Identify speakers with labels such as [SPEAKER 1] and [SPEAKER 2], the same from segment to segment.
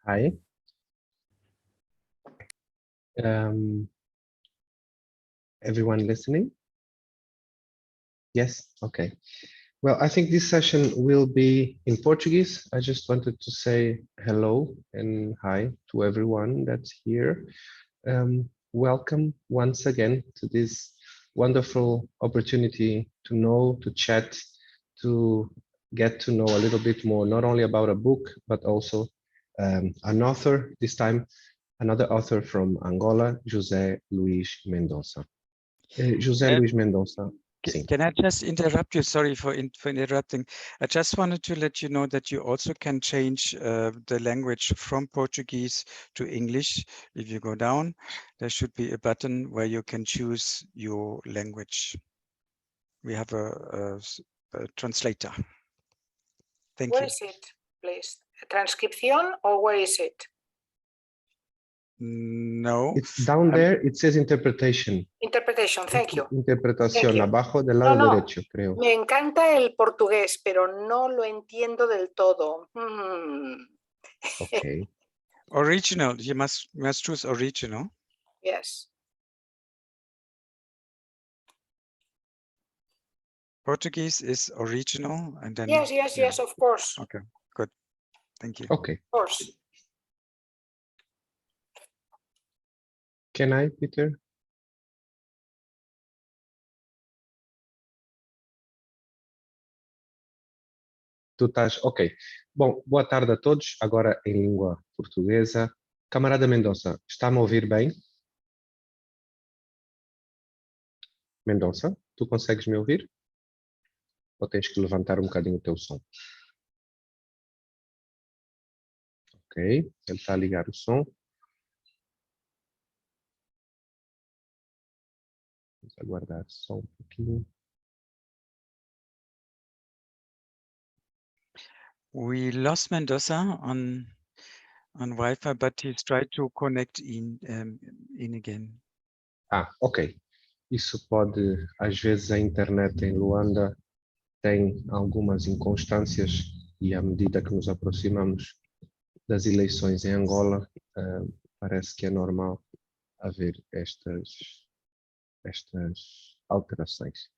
[SPEAKER 1] Hi. Everyone listening? Yes, okay. Well, I think this session will be in Portuguese. I just wanted to say hello and hi to everyone that's here. Welcome once again to this wonderful opportunity to know, to chat, to get to know a little bit more, not only about a book, but also an author, this time another author from Angola, José Luís Mendonça. José Luís Mendonça.
[SPEAKER 2] Can I just interrupt you? Sorry for interrupting. I just wanted to let you know that you also can change the language from Portuguese to English. If you go down, there should be a button where you can choose your language. We have a translator. Thank you.
[SPEAKER 3] Where is it, please? Transcription, or where is it?
[SPEAKER 2] No.
[SPEAKER 1] It's down there, it says interpretation.
[SPEAKER 3] Interpretation, thank you.
[SPEAKER 1] Interpretación,
[SPEAKER 3] Thank you.
[SPEAKER 1] abajo del lado
[SPEAKER 3] No, no.
[SPEAKER 1] derecho, creo.
[SPEAKER 3] Me encanta el portugués, pero no lo entiendo del todo.
[SPEAKER 1] Okay.
[SPEAKER 2] Original, you must choose original.
[SPEAKER 3] Yes.
[SPEAKER 2] Portuguese is original, and then
[SPEAKER 3] Yes, of course.
[SPEAKER 2] Okay, good. Thank you.
[SPEAKER 1] Okay.
[SPEAKER 3] Of course.
[SPEAKER 1] Can I, Peter? Tu estás, ok. Bom, boa tarde a todos, agora em língua portuguesa. Camarada Mendonça, está-me a ouvir bem? Mendonça, tu consegues me ouvir? Ou tens que levantar um bocadinho o teu som? Ok, ele está a ligar o som. Vamos aguardar só um pouquinho.
[SPEAKER 2] We lost Mendoza on Wi-Fi, but he's tried to connect in again.
[SPEAKER 1] Ok. Isso pode, às vezes a internet em Luanda tem algumas inconstâncias e à medida que nos aproximamos das eleições em Angola, parece que é normal haver estas alterações.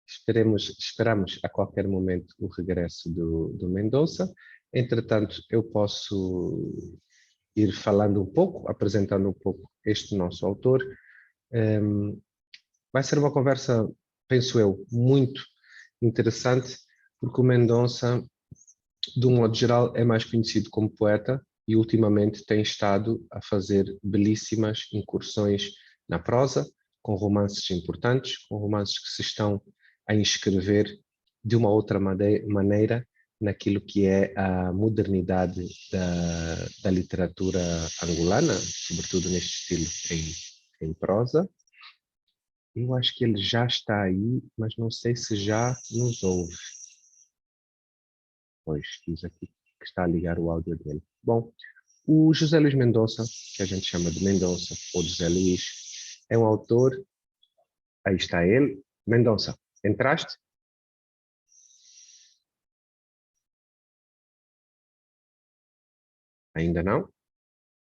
[SPEAKER 1] Esperamos a qualquer momento o regresso do Mendonça. Entretanto, eu posso ir falando um pouco, apresentando um pouco este nosso autor. Vai ser uma conversa, penso eu, muito interessante, porque o Mendonça, de um modo geral, é mais conhecido como poeta e ultimamente tem estado a fazer belíssimas incursões na prosa, com romances importantes, com romances que se estão a inscrever de uma outra maneira naquilo que é a modernidade da literatura angolana, sobretudo neste estilo em prosa. Eu acho que ele já está aí, mas não sei se já nos ouve. Pois, diz aqui que está a ligar o áudio dele. Bom, o José Luís Mendonça, que a gente chama de Mendonça, ou José Luís, é um autor. Aí está ele. Mendonça, entraste? Ainda não?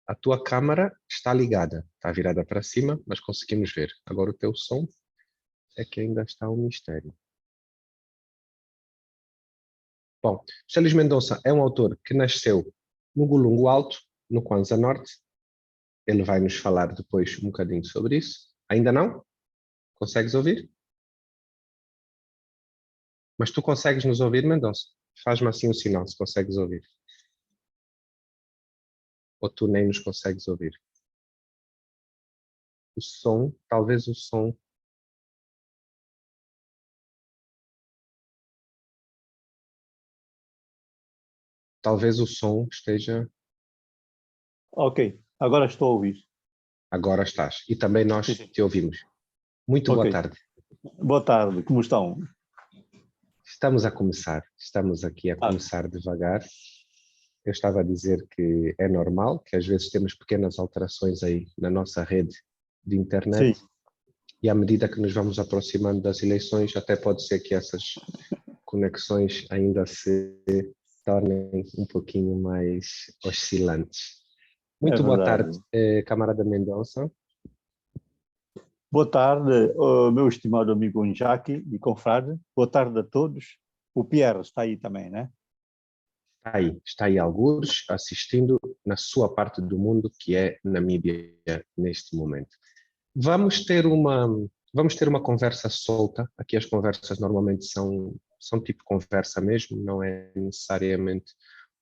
[SPEAKER 1] A tua câmara está ligada, está virada para cima, mas conseguimos ver. Agora o teu som é que ainda está um mistério. Bom, José Luís Mendonça é um autor que nasceu no Gulungu Alto, no Kwanza Norte. Ele vai nos falar depois um bocadinho sobre isso. Ainda não? Consegues ouvir? Mas tu consegues nos ouvir, Mendonça? Faz-me assim um sinal se consegues ouvir. Ou tu nem nos consegues ouvir? O som, talvez o som. Talvez o som esteja...
[SPEAKER 4] Ok, agora estou a ouvir.
[SPEAKER 1] Agora estás. E também nós te ouvimos. Muito boa tarde.
[SPEAKER 4] Boa tarde, como estão?
[SPEAKER 1] Estamos a começar. Estamos aqui a começar devagar. Eu estava a dizer que é normal, que às vezes temos pequenas alterações aí na nossa rede de internet. Sim. E à medida que nos vamos aproximando das eleições, até pode ser que essas conexões ainda se tornem um pouquinho mais oscilantes. Muito boa tarde, camarada Mendonça.
[SPEAKER 4] Boa tarde, meu estimado amigo Jackie e confrade. Boa tarde a todos. O Pierre está aí também, né?
[SPEAKER 1] Está aí algures, assistindo na sua parte do mundo, que é Namíbia, neste momento. Vamos ter uma conversa solta. Aqui as conversas normalmente são tipo conversa mesmo, não é necessariamente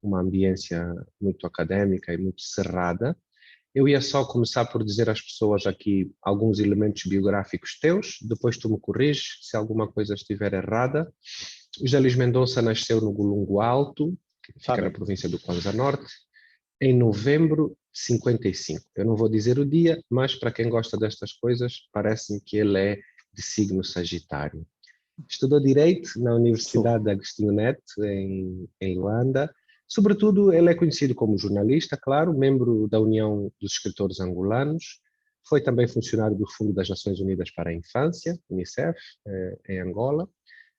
[SPEAKER 1] uma ambiência muito académica e muito cerrada. Eu ia só começar por dizer às pessoas aqui alguns elementos biográficos teus, depois tu me corriges se alguma coisa estiver errada. O José Luís Mendonça nasceu no Golungo Alto, que fica na província do Kwanza Norte, em novembro de 55. Eu não vou dizer o dia, mas para quem gosta destas coisas, parece-me que ele é de signo Sagitário. Estudou Direito na Universidade de Agostinho Neto, em Luanda. Sobretudo, ele é conhecido como jornalista, claro, membro da União dos Escritores Angolanos. Foi também funcionário do Fundo das Nações Unidas para a Infância, UNICEF, em Angola.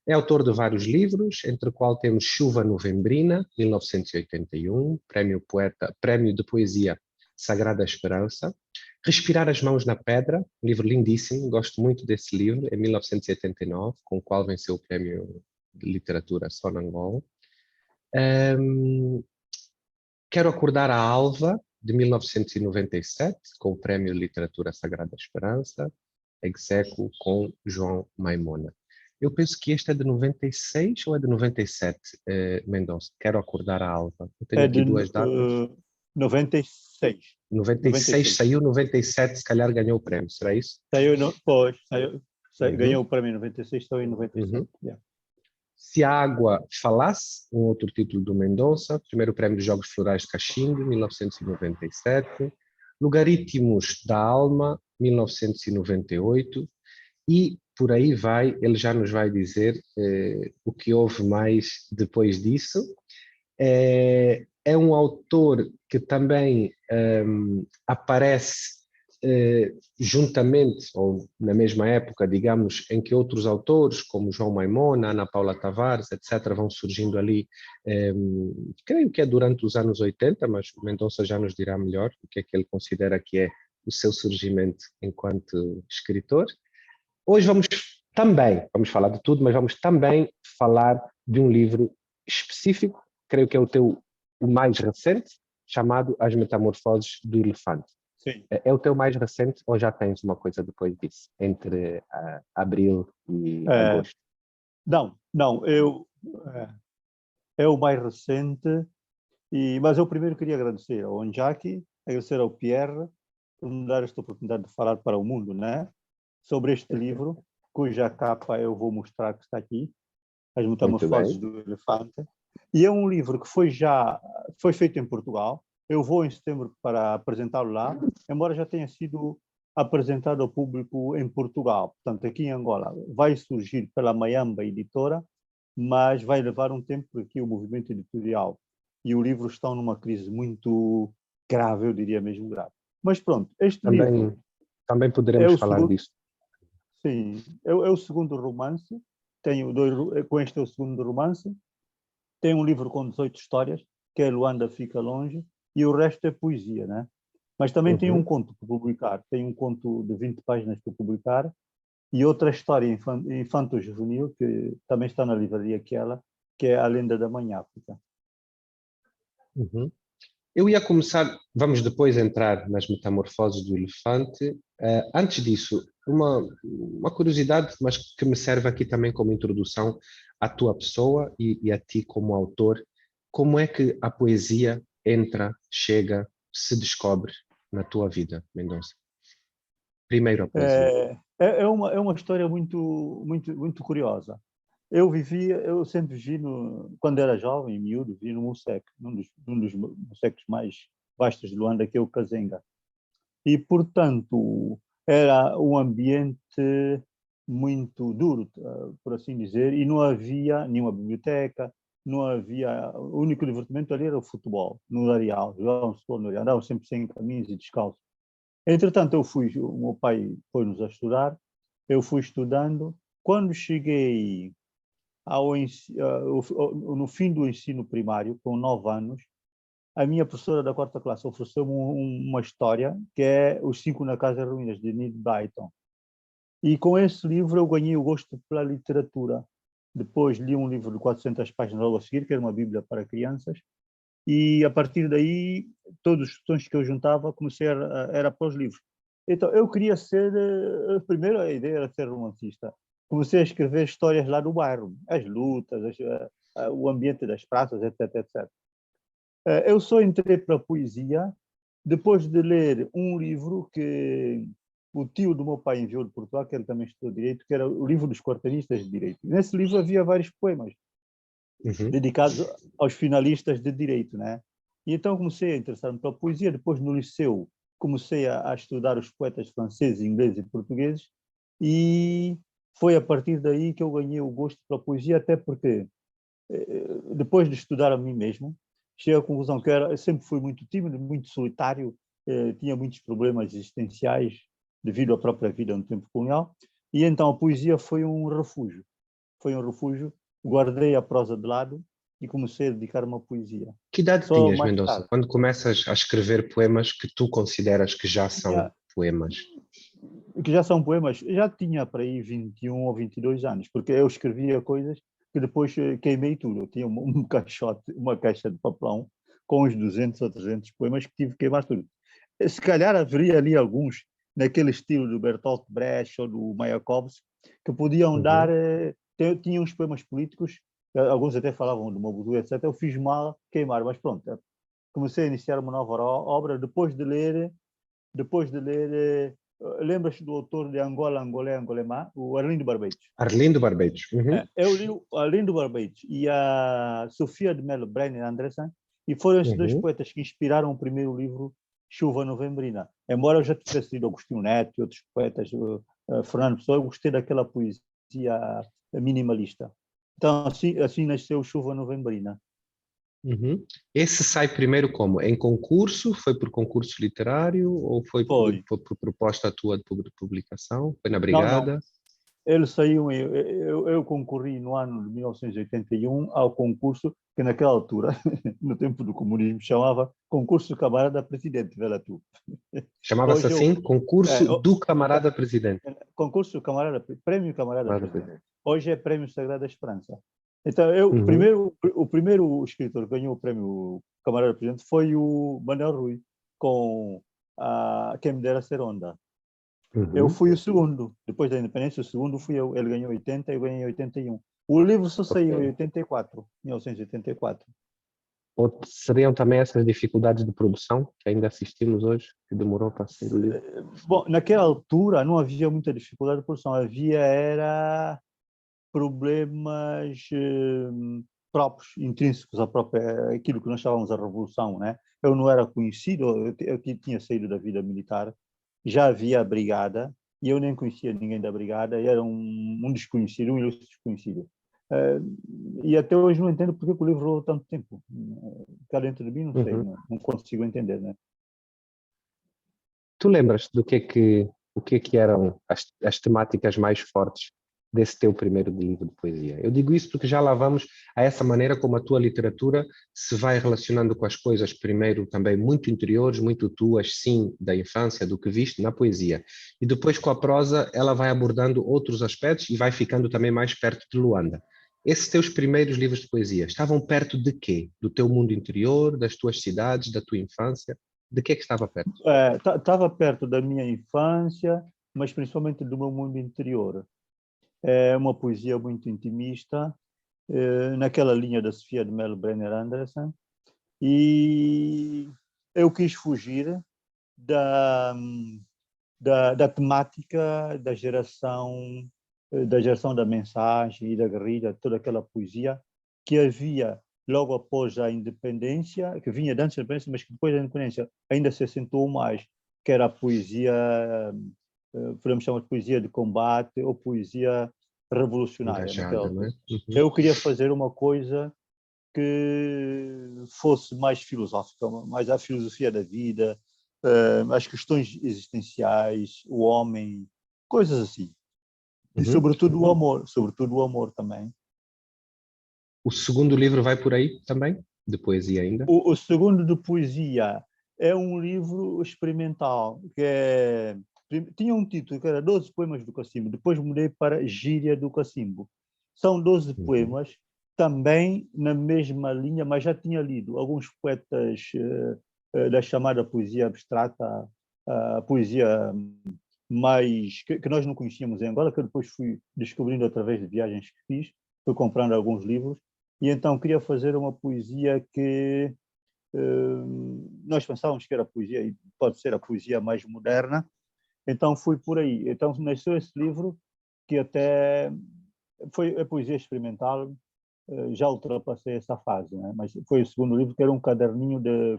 [SPEAKER 1] É autor de vários livros, entre os quais temos Chuva Novembrina, 1981, Prémio de Poesia Sagrada Esperança. Respirar as Mãos na Pedra, um livro lindíssimo, gosto muito desse livro, em 1979, com o qual venceu o Prémio de Literatura Sonangol. Quero Acordar a Alva, de 1997, com o Prémio de Literatura Sagrada Esperança, ex aequo com João Maimona. Eu penso que este é de 96 ou é de 97, Mendonça? Quero Acordar a Alva. Eu tenho aqui duas datas.
[SPEAKER 4] 96.
[SPEAKER 1] 96 saiu, 97 se calhar ganhou o prémio, será isso?
[SPEAKER 4] Ganhou o prémio em 96, saiu em 97.
[SPEAKER 1] Uhum. Yeah. Se a Água Falasse, um outro título do Mendonça, primeiro prémio dos Jogos Florais de Caximbe, 1997. Logaritmos da Alma, 1998. E por aí vai, ele já nos vai dizer o que houve mais depois disso. É um autor que também aparece juntamente, ou na mesma época, digamos, em que outros autores, como João Maimona, Ana Paula Tavares, etc., vão surgindo ali, creio que é durante os anos 80, mas o Mendonça já nos dirá melhor o que é que ele considera que é o seu surgimento enquanto escritor. Hoje vamos falar de tudo, mas vamos também falar de um livro específico, creio que é o mais recente, chamado As Metamorfoses do Elefante.
[SPEAKER 4] Sim.
[SPEAKER 1] É o teu mais recente ou já tens uma coisa depois disso, entre abril e agosto?
[SPEAKER 4] Não, é o mais recente, mas eu primeiro queria agradecer ao Jackie, agradecer ao Pierre, por me dar esta oportunidade de falar para o mundo, né? Sobre este livro, cuja capa eu vou mostrar que está aqui, As Metamorfoses do Elefante. E é um livro que foi feito em Portugal. Eu vou em setembro para apresentá-lo lá, embora já tenha sido apresentado ao público em Portugal. Portanto, aqui em Angola vai surgir pela Mayamba Editora, mas vai levar um tempo por aqui o movimento editorial. E o livro está numa crise muito grave, eu diria mesmo grave. Mas pronto, este livro...
[SPEAKER 1] Também poderemos falar disso.
[SPEAKER 4] Sim, é o segundo romance. Com este é o segundo romance. Tem um livro com 18 histórias, que é Luanda Fica Longe, e o resto é poesia, né? Mas também tem um conto para publicar. Tem um conto de 20 páginas para publicar e outra história infanto-juvenil, que também está na livraria que é A Lenda da Mãe África.
[SPEAKER 1] Eu ia começar, vamos depois entrar nas Metamorfoses do Elefante. Antes disso, uma curiosidade, mas que me serve aqui também como introdução à tua pessoa e a ti como autor. Como é que a poesia entra, chega, se descobre na tua vida, Mendonça? Primeiro a poesia.
[SPEAKER 4] É uma história muito curiosa. Eu sempre vivi, quando era jovem, miúdo, vivi no Museque, num dos museques mais vastos de Luanda, que é o Kazenga. E, portanto, era um ambiente muito duro, por assim dizer, e não havia nenhuma biblioteca, não havia... O único divertimento ali era o futebol, no areal, jogavam futebol no areal, andavam sempre sem camisa e descalço. Entretanto, o meu pai foi-nos a estudar, eu fui estudando. Quando cheguei no fim do ensino primário, com 9 anos, a minha professora da 4ª classe ofereceu-me uma história que é Os Cinco na Casa Ruínas, de Enid Blyton. E com esse livro eu ganhei o gosto pela literatura. Depois li um livro de 400 páginas logo a seguir, que era uma bíblia para crianças, e a partir daí, todos os tons que eu juntava, era para os livros. Então, eu queria ser, primeiro a ideia era ser romancista. Comecei a escrever histórias lá do bairro, as lutas, o ambiente das praças, etc, etc. Eu só entrei para a poesia depois de ler um livro que o tio do meu pai enviou de Portugal, que ele também estudou Direito, que era o livro dos quarteiristas de Direito. Nesse livro havia vários poemas dedicados aos finalistas de Direito, né? E então comecei a interessar-me pela poesia. Depois, no liceu, comecei a estudar os poetas franceses, ingleses e portugueses, e foi a partir daí que eu ganhei o gosto pela poesia, até porque, depois de estudar a mim mesmo, cheguei à conclusão que eu sempre fui muito tímido, muito solitário, tinha muitos problemas existenciais devido à própria vida no tempo colonial, e então a poesia foi um refúgio. Foi um refúgio, guardei a prosa de lado e comecei a dedicar-me à poesia.
[SPEAKER 1] Que idade tinhas, Mendonça, quando começas a escrever poemas que tu consideras que já são poemas?
[SPEAKER 4] Que já são poemas, já tinha para aí 21 ou 22 anos, porque eu escrevia coisas que depois queimei tudo. Eu tinha um caixote, uma caixa de papelão com uns 200 ou 300 poemas que tive que queimar tudo. Se calhar haveria ali alguns naquele estilo do Bertolt Brecht ou do Mayakovsky que podiam dar... Tinha uns poemas políticos, alguns até falavam de Mobutu, etc. Eu fiz mal queimar, mas pronto. Comecei a iniciar uma nova obra depois de ler lembras-te do autor de Angola, Angolé, Angolemá, o Arlindo Barbeito?
[SPEAKER 1] Arlindo Barbeito.
[SPEAKER 4] Eu li o Arlindo Barbeito e a Sofia de Mello Brenner Andressen, e foram esses dois poetas que inspiraram o primeiro livro, Chuva Novembrina. Embora eu já tivesse lido Agostinho Neto e outros poetas, Fernando Pessoa, eu gostei daquela poesia minimalista. Então, assim nasceu Chuva Novembrina.
[SPEAKER 1] Esse sai primeiro como? Em concurso? Foi por concurso literário ou foi por proposta tua de publicação? Foi na Brigada?
[SPEAKER 4] Não. Ele saiu, eu concorri no ano de 1981 ao concurso que naquela altura, no tempo do comunismo, chamava Concurso do Camarada Presidente, vê lá tu.
[SPEAKER 1] Chamava-se assim? Concurso do Camarada Presidente.
[SPEAKER 4] Concurso do Camarada, Prêmio Camarada Presidente. Hoje é Prêmio Sagrada Esperança. Então, o primeiro escritor que ganhou o Prêmio Camarada Presidente foi o Manuel Rui, com Quem Me Dera Ser Onda. Eu fui o segundo, depois da independência, o segundo fui eu. Ele ganhou 80, eu ganhei 81. O livro só saiu em 1984.
[SPEAKER 1] Ou seriam também essas dificuldades de produção que ainda assistimos hoje, que demorou para sair o livro?
[SPEAKER 4] Bom, naquela altura não havia muita dificuldade de produção, havia problemas próprios, intrínsecos à própria, aquilo que nós chamávamos a revolução, né? Eu não era conhecido, eu tinha saído da vida militar, já havia a brigada, e eu nem conhecia ninguém da brigada, era um desconhecido, um ilustre desconhecido. E até hoje não entendo porque o livro durou tanto tempo. Cá dentro de mim, não sei, não consigo entender, né?
[SPEAKER 1] Tu lembras do que eram as temáticas mais fortes desse teu primeiro livro de poesia? Eu digo isso porque já lá vamos a essa maneira como a tua literatura se vai relacionando com as coisas, primeiro também muito interiores, muito tuas, sim, da infância, do que viste na poesia. E depois com a prosa ela vai abordando outros aspectos e vai ficando também mais perto de Luanda. Esses teus primeiros livros de poesia estavam perto de quê? Do teu mundo interior, das tuas cidades, da tua infância? De que estava perto?
[SPEAKER 4] Estava perto da minha infância, mas principalmente do meu mundo interior. É uma poesia muito intimista, naquela linha da Sofia de Mello Brenner Andressen, e eu quis fugir da temática da geração da mensagem e da guerrilha, toda aquela poesia que havia logo após a independência, que vinha antes da independência, mas que depois da independência ainda se acentuou mais, que era a poesia, podemos chamar de poesia de combate ou poesia revolucionária.
[SPEAKER 1] Engajada, não é?
[SPEAKER 4] Eu queria fazer uma coisa que fosse mais filosófica, mais a filosofia da vida, as questões existenciais, o homem, coisas assim. E sobretudo o amor também.
[SPEAKER 1] O segundo livro vai por aí também? De poesia ainda?
[SPEAKER 4] O segundo de poesia é um livro experimental, tinha um título que era 12 poemas do Cacimbo, depois mudei para Gíria do Cacimbo. São 12 poemas, também na mesma linha, mas já tinha lido alguns poetas da chamada poesia abstrata, a poesia mais que nós não conhecíamos em Angola, que eu depois fui descobrindo através de viagens que fiz, fui comprando alguns livros, e então queria fazer uma poesia que nós pensávamos que era poesia, e pode ser a poesia mais moderna, então fui por aí. Então nasceu esse livro, que até foi a poesia experimental, já ultrapassei essa fase, né? Mas foi o segundo livro, que era um caderno de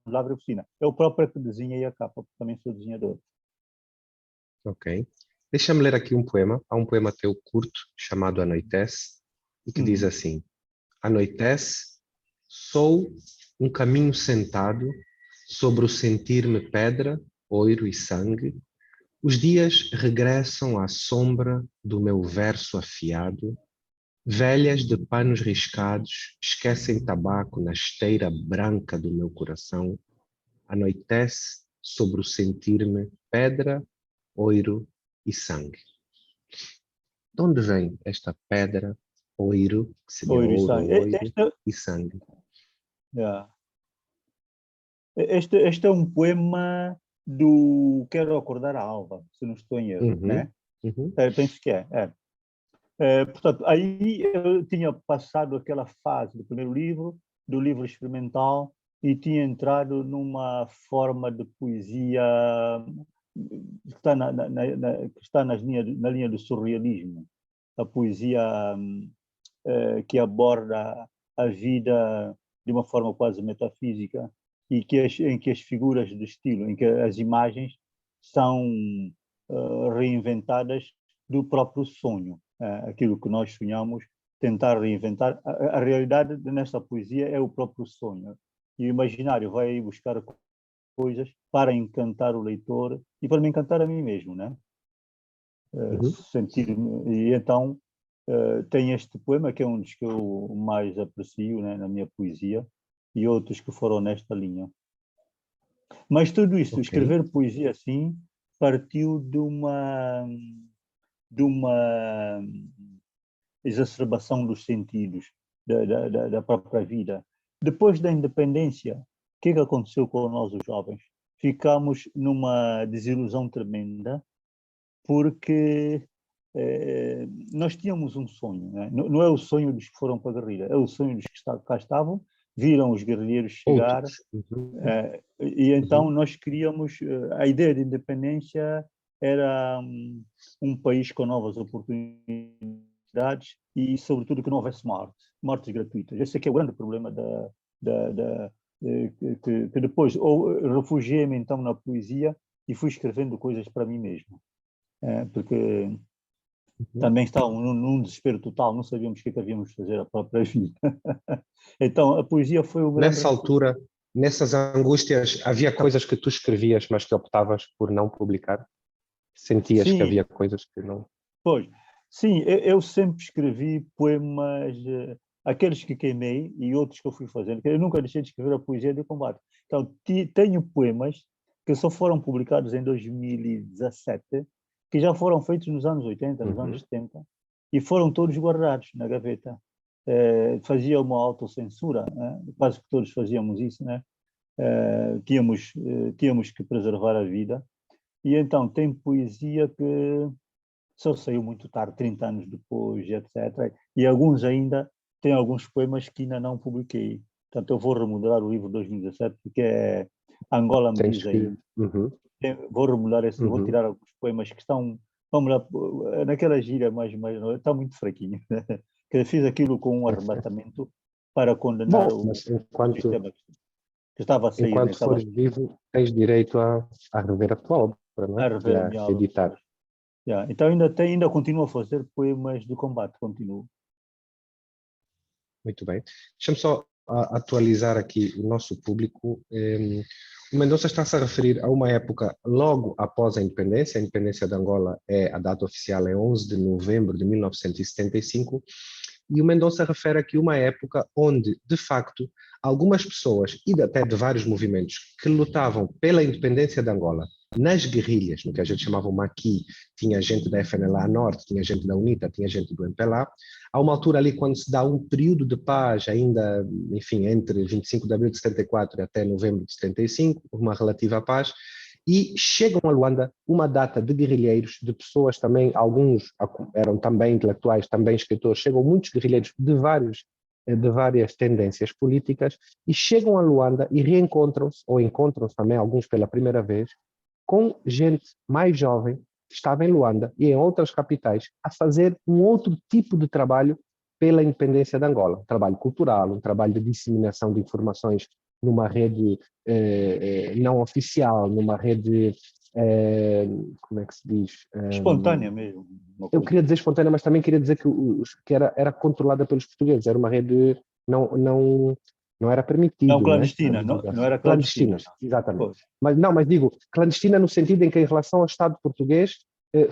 [SPEAKER 4] lavra e oficina. É o próprio que desenhei a capa, porque também sou desenhador.
[SPEAKER 1] Ok. Deixa-me ler aqui um poema. Há um poema teu curto, chamado Anoitece, e que diz assim: Anoitece, sou um caminho sentado sobre o sentir-me pedra, oiro e sangue. Os dias regressam à sombra do meu verso afiado. Velhas de panos riscados esquecem tabaco na esteira branca do meu coração. Anoitece sobre o sentir-me pedra, oiro e sangue. De onde vem esta pedra, oiro, que seria
[SPEAKER 4] Oiro e
[SPEAKER 1] ouro
[SPEAKER 4] sangue.
[SPEAKER 1] ou oiro, e sangue?
[SPEAKER 4] Este é um poema do Quero Acordar a Alva, se não estou em erro, né? Penso que é. Portanto, aí eu tinha passado aquela fase do primeiro livro, do livro experimental, e tinha entrado numa forma de poesia que está que está na linha do surrealismo, a poesia que aborda a vida de uma forma quase metafísica, e em que as figuras de estilo, em que as imagens são reinventadas do próprio sonho, aquilo que nós sonhamos, tentar reinventar. A realidade nessa poesia é o próprio sonho, e o imaginário vai buscar coisas para encantar o leitor e para me encantar a mim mesmo, né? Sentir-me. E então tem este poema, que é um dos que eu mais aprecio, né, na minha poesia, e outros que foram nesta linha. Mas tudo isso, escrever poesia assim, partiu de uma exacerbação dos sentidos da própria vida. Depois da independência, o que aconteceu com nós, os jovens? Ficamos numa desilusão tremenda, porque nós tínhamos um sonho, né? Não é o sonho dos que foram para a guerrilha, é o sonho dos que cá estavam, viram os guerrilheiros chegar, e então nós queríamos, a ideia de independência era um país com novas oportunidades e, sobretudo, que não houvesse mortes gratuitas. Esse é que é o grande problema que depois refugiei-me então na poesia e fui escrevendo coisas para mim mesmo, porque também estávamos num desespero total, não sabíamos o que havíamos de fazer a própria vida. Então a poesia foi o grande...
[SPEAKER 1] Nessa altura, nessas angústias, havia coisas que tu escrevias, mas que optavas por não publicar? Sentias que havia coisas que não...
[SPEAKER 4] Pois, sim, eu sempre escrevi poemas, aqueles que queimei e outros que eu fui fazendo, eu nunca deixei de escrever a poesia de combate. Então, tenho poemas que só foram publicados em 2017, que já foram feitos nos anos 80, nos anos 70, e foram todos guardados na gaveta. Fazia uma autocensura, né? Quase que todos fazíamos isso, né? Tínhamos que preservar a vida, e então tem poesia que só saiu muito tarde, 30 anos depois, etc. E alguns ainda, tem alguns poemas que ainda não publiquei. Portanto, eu vou remodelar o livro de 2017, porque é Angola me diz aí. Vou remodelar esse, vou tirar alguns poemas que estão, vamos lá, naquela gira mais está muito fraquinho. Que fiz aquilo com um arrebatamento para condenar o sistema que estava a sair.
[SPEAKER 1] Enquanto fores vivo, tens direito a rever a tua obra, não é?
[SPEAKER 4] A rever a minha obra.
[SPEAKER 1] Editar.
[SPEAKER 4] Então ainda continuo a fazer poemas de combate, continuo.
[SPEAKER 1] Muito bem. Deixa-me só atualizar aqui o nosso público. O Mendonça está-se a referir a uma época logo após a independência. A independência de Angola, a data oficial é 11 de novembro de 1975, E o Mendonça refere aqui uma época onde, de facto, algumas pessoas, e até de vários movimentos, que lutavam pela independência de Angola, nas guerrilhas, no que a gente chamava o Maqui, tinha gente da FNLA Norte, tinha gente da UNITA, tinha gente do MPLA. Há uma altura ali quando se dá um período de paz, ainda, enfim, entre 25 de abril de 74 até novembro de 75, uma relativa paz, e chegam a Luanda uma data de guerrilheiros, de pessoas também, alguns eram também intelectuais, também escritores, chegam muitos guerrilheiros de várias tendências políticas e chegam a Luanda e reencontram-se, ou encontram-se também, alguns pela primeira vez, com gente mais jovem que estava em Luanda e em outras capitais a fazer um outro tipo de trabalho pela independência de Angola, um trabalho cultural, um trabalho de disseminação de informações numa rede não oficial, numa rede, como é que se diz?
[SPEAKER 4] Espontânea mesmo.
[SPEAKER 1] Eu queria dizer espontânea, mas também queria dizer que era controlada pelos portugueses, era uma rede, não era permitido.
[SPEAKER 4] Não clandestina,
[SPEAKER 1] né?
[SPEAKER 4] não era clandestina.
[SPEAKER 1] Exatamente. Mas digo, clandestina no sentido em que em relação ao Estado português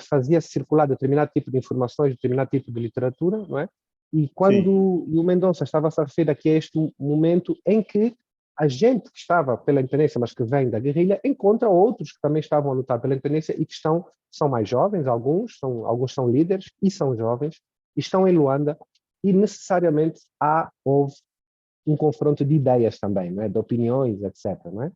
[SPEAKER 1] fazia circular determinado tipo de informações, determinado tipo de literatura, não é? E quando o Mendonça estava a referir aqui a este momento em que a gente que estava pela independência, mas que vem da guerrilha, encontra outros que também estavam a lutar pela independência e que são mais jovens, alguns são líderes e são jovens, e estão em Luanda, e necessariamente houve um confronto de ideias também, não é? De opiniões, etc. Não é?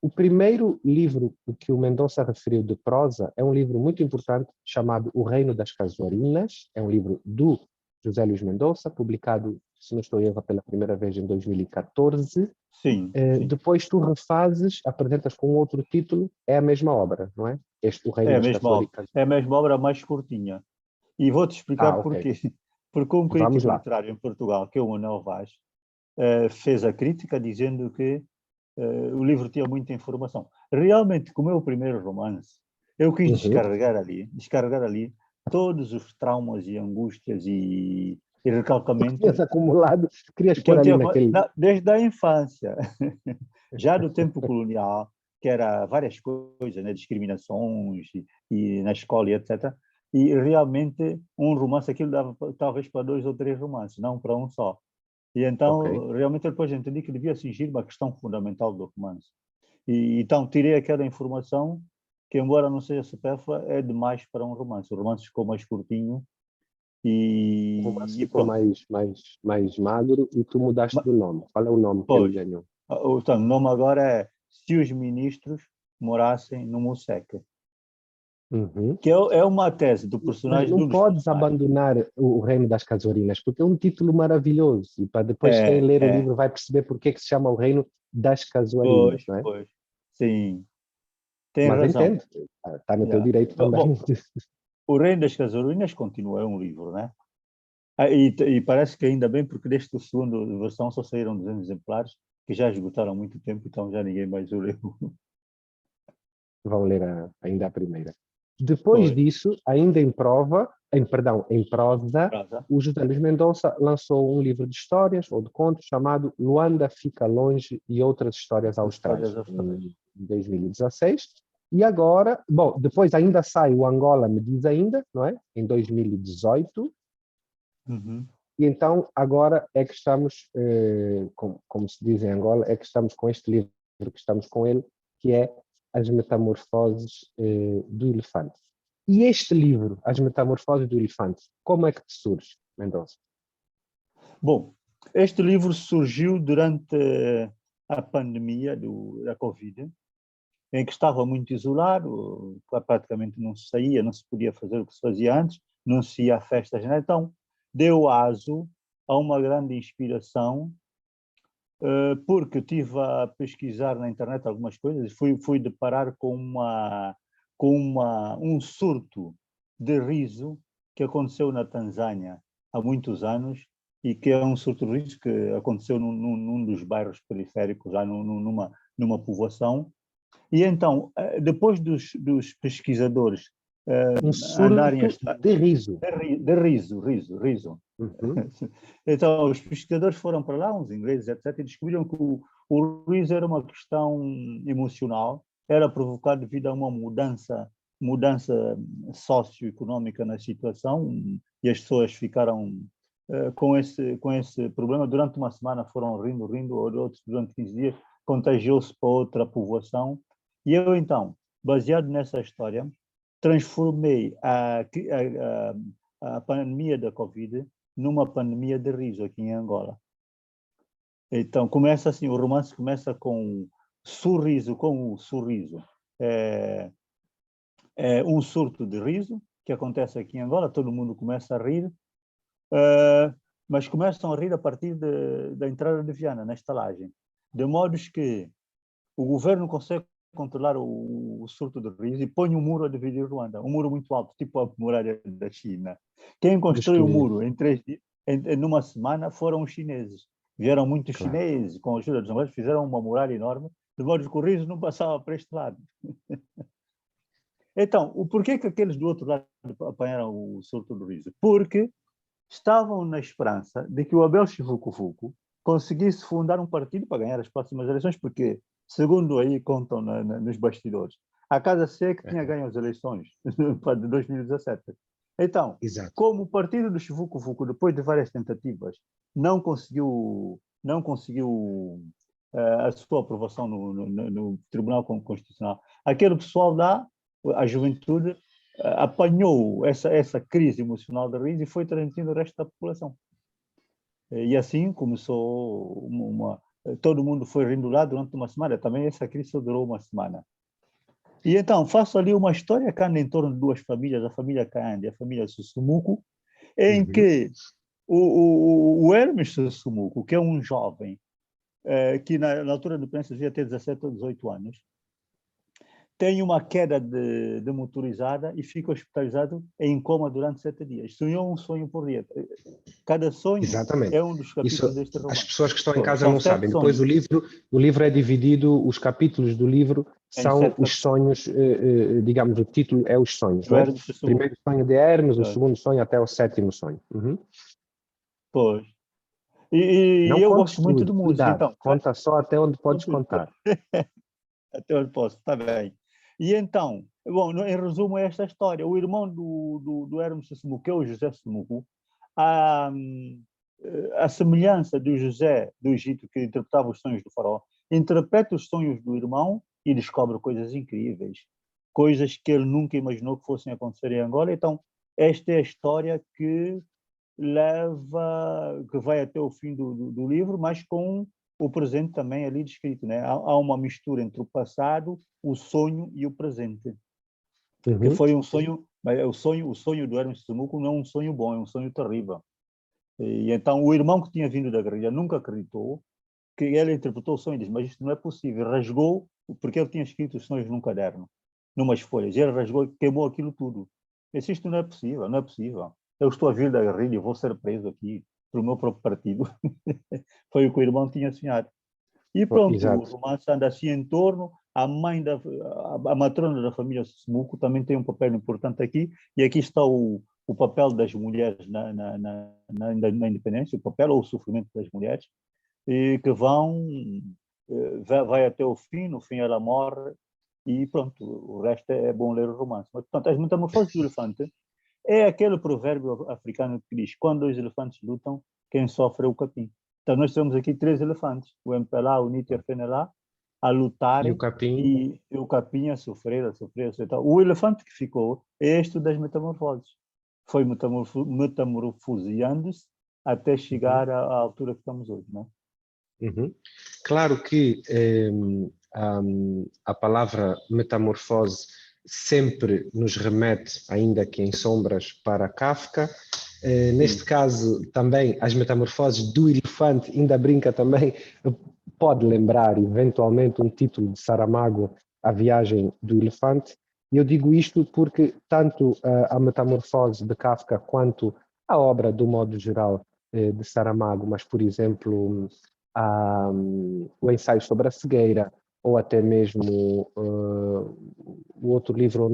[SPEAKER 1] O primeiro livro que o Mendonça referiu de prosa é um livro muito importante chamado O Reino das Casuarinas, é um livro do José Luís Mendonça, publicado, se não estou a errar, pela primeira vez em 2014.
[SPEAKER 4] Sim.
[SPEAKER 1] Depois tu refazes, apresentas com outro título, é a mesma obra, não é? O Reino das Casuarinas.
[SPEAKER 4] É a mesma obra mais curtinha. E vou-te explicar porquê. Porque um crítico literário em Portugal, que é o Manuel Vaz, fez a crítica dizendo que o livro tinha muita informação. Realmente, como é o primeiro romance, eu quis descarregar ali todos os traumas e angústias e recalcamentos.
[SPEAKER 1] Tinhas acumulado, querias pôr ali naquele...
[SPEAKER 4] Desde a infância, já do tempo colonial, que era várias coisas, né, discriminações e na escola e etc. E realmente um romance, aquilo dava talvez para 2 ou 3 romances, não para um só. E então, realmente, depois entendi que devia atingir uma questão fundamental do romance. E então, tirei aquela informação que, embora não seja supérflua, é demais para um romance. O romance ficou mais curtinho e...
[SPEAKER 1] O romance ficou mais magro e tu mudaste do nome. Qual é o nome que ele ganhou?
[SPEAKER 4] Então, o nome agora é Se os Ministros Morassem no Museca. Que é uma tese do personagem.
[SPEAKER 1] Mas não podes abandonar o Reino das Casuarinas, porque é um título maravilhoso, e para depois quem ler o livro vai perceber porque é que se chama o Reino das Casuarinas, não é?
[SPEAKER 4] Pois, sim. Tem
[SPEAKER 1] mas
[SPEAKER 4] razão.
[SPEAKER 1] Entendo, está no teu direito também.
[SPEAKER 4] Bom, o Reino das Casuarinas continua, é um livro, né? E parece que ainda bem, porque desta segunda versão só saíram 200 exemplares, que já esgotaram há muito tempo, então já ninguém mais o leu.
[SPEAKER 1] Vão ler ainda a primeira. Depois disso, ainda em prosa, o José Luís Mendonça lançou um livro de histórias ou de contos chamado Luanda Fica Longe e Outras Histórias Austrais, em 2016. E agora, bom, depois ainda sai o Angola Me Diz Ainda, não é? Em 2018. E então agora é que estamos, como se diz em Angola, é que estamos com este livro, que estamos com ele, que é As Metamorfoses do Elefante. E este livro, As Metamorfoses do Elefante, como é que te surge, Mendonça?
[SPEAKER 4] Bom, este livro surgiu durante a pandemia da Covid, em que estava muito isolado, praticamente não se saía, não se podia fazer o que se fazia antes, não se ia a festas, né? Então deu aso a uma grande inspiração, porque estive a pesquisar na internet algumas coisas e fui deparar com um surto de riso que aconteceu na Tanzânia há muitos anos, e que é um surto de riso que aconteceu num dos bairros periféricos, lá numa povoação. E então, depois dos pesquisadores
[SPEAKER 1] um surto de riso.
[SPEAKER 4] Riso. Então, os pesquisadores foram para lá, uns ingleses, etc., e descobriram que o riso era uma questão emocional, era provocado devido a uma mudança mudança socioeconômica na situação e as pessoas ficaram com esse problema. Durante uma semana foram rindo, outros durante 15 dias, contagiou-se para outra povoação. E eu, então, baseado nessa história, transformei a pandemia da Covid numa pandemia de riso aqui em Angola. Então, começa assim, o romance começa com o sorriso. É um surto de riso que acontece aqui em Angola, todo mundo começa a rir, mas começam a rir a partir da entrada de Viana, na estalagem. De modo que o governo consegue controlar o surto de riso e põe um muro a dividir Ruanda, um muro muito alto, tipo a muralha da China. Quem construiu o muro numa semana foram os chineses. Vieram muitos chineses, com a ajuda dos angolanos, fizeram uma muralha enorme, de modo que o riso não passava para este lado. Então, porquê que aqueles do outro lado apanharam o surto do riso? Porque estavam na esperança de que o Abel Chivuco conseguisse fundar um partido para ganhar as próximas eleições, porque, segundo aí contam nos bastidores, a Casa Seca tinha ganho as eleições de 2017. Então, como o partido do Chivuco, depois de várias tentativas, não conseguiu a sua aprovação no Tribunal Constitucional, aquele pessoal lá, a juventude, apanhou essa crise emocional de riso e foi transmitindo o resto da população. E assim começou todo mundo foi rindo lá durante uma semana. Também essa crise só durou uma semana. E então faço ali uma história que anda em torno de duas famílias, a família Kaande e a família Sussumuco, em que o Hermes Sussumuco, que é um jovem que na altura do penso devia ter 17 ou 18 anos, tem uma queda de motorizada e fica hospitalizado em coma durante 7 dias. Sonhou um sonho por dia. Cada sonho é um dos capítulos deste romance.
[SPEAKER 1] As pessoas que estão em casa não sabem. Depois o livro é dividido, os capítulos do livro são os sonhos, digamos, o título é os sonhos. Não é? O primeiro sonho de Hermes, o segundo sonho até o 7º sonho.
[SPEAKER 4] Pois. E eu gosto muito de música.
[SPEAKER 1] Cuidado,
[SPEAKER 4] então,
[SPEAKER 1] conta só até onde podes contar.
[SPEAKER 4] Até onde posso, está bem. E então, bom, em resumo é esta história. O irmão do Hermes Sussumuco, que é o José Sussumuco, a semelhança do José do Egito, que interpretava os sonhos do faraó, interpreta os sonhos do irmão e descobre coisas incríveis, coisas que ele nunca imaginou que fossem acontecer em Angola. Então, esta é a história que vai até o fim do livro, mas com o presente também ali descrito, né? Há uma mistura entre o passado, o sonho e o presente. Que foi um sonho, mas o sonho do Hermes Sussumuco não é um sonho bom, é um sonho terrível. E então o irmão que tinha vindo da guerrilha nunca acreditou, que ele interpretou o sonho e disse, mas isto não é possível. Rasgou, porque ele tinha escrito os sonhos num caderno, numas folhas. Ele rasgou e queimou aquilo tudo. Ele disse, isto não é possível, não é possível. Eu estou a vir da guerrilha, eu vou ser preso aqui pelo meu próprio partido. Foi o que o irmão tinha sonhado. E pronto, o romance anda assim em torno. A matrona da família Sussumuco também tem um papel importante aqui, e aqui está o papel das mulheres na independência, o papel ou o sofrimento das mulheres, e que vai até o fim, no fim ela morre, e pronto, o resto é bom ler o romance. Mas, portanto, as metamorfoses do elefante é aquele provérbio africano que diz, quando 2 elefantes lutam, quem sofre é o capim. Então nós temos aqui 3 elefantes, o MPLA, o NIT e a FNLA, a lutar e o capim a sofrer. Então, o elefante que ficou é este das metamorfoses. Foi metamorfoseando-se até chegar à altura que estamos hoje, não é?
[SPEAKER 1] Claro que a palavra metamorfose sempre nos remete, ainda que em sombras, para Kafka. Neste caso, também, as metamorfoses do elefante, ainda brinca também, pode lembrar, eventualmente, um título de Saramago, A Viagem do Elefante. E eu digo isto porque tanto a metamorfose de Kafka quanto a obra, do modo geral, de Saramago, mas, por exemplo, o ensaio sobre a cegueira, ou até mesmo o outro livro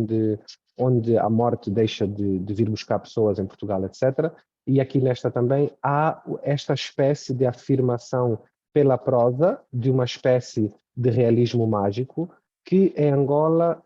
[SPEAKER 1] onde a morte deixa de vir buscar pessoas em Portugal, etc. E aqui nesta também há esta espécie de afirmação pela prosa de uma espécie de realismo mágico que em Angola,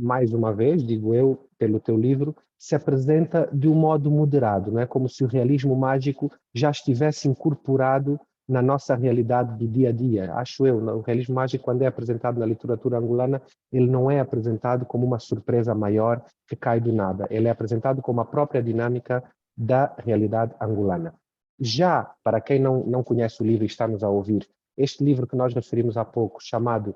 [SPEAKER 1] mais uma vez, digo eu, pelo teu livro, se apresenta de um modo moderado, não é? Como se o realismo mágico já estivesse incorporado na nossa realidade do dia a dia. Acho eu, o realismo mágico, quando é apresentado na literatura angolana, ele não é apresentado como uma surpresa maior que cai do nada. Ele é apresentado como a própria dinâmica da realidade angolana. Já, para quem não conhece o livro e está-nos a ouvir, este livro que nós referimos há pouco, chamado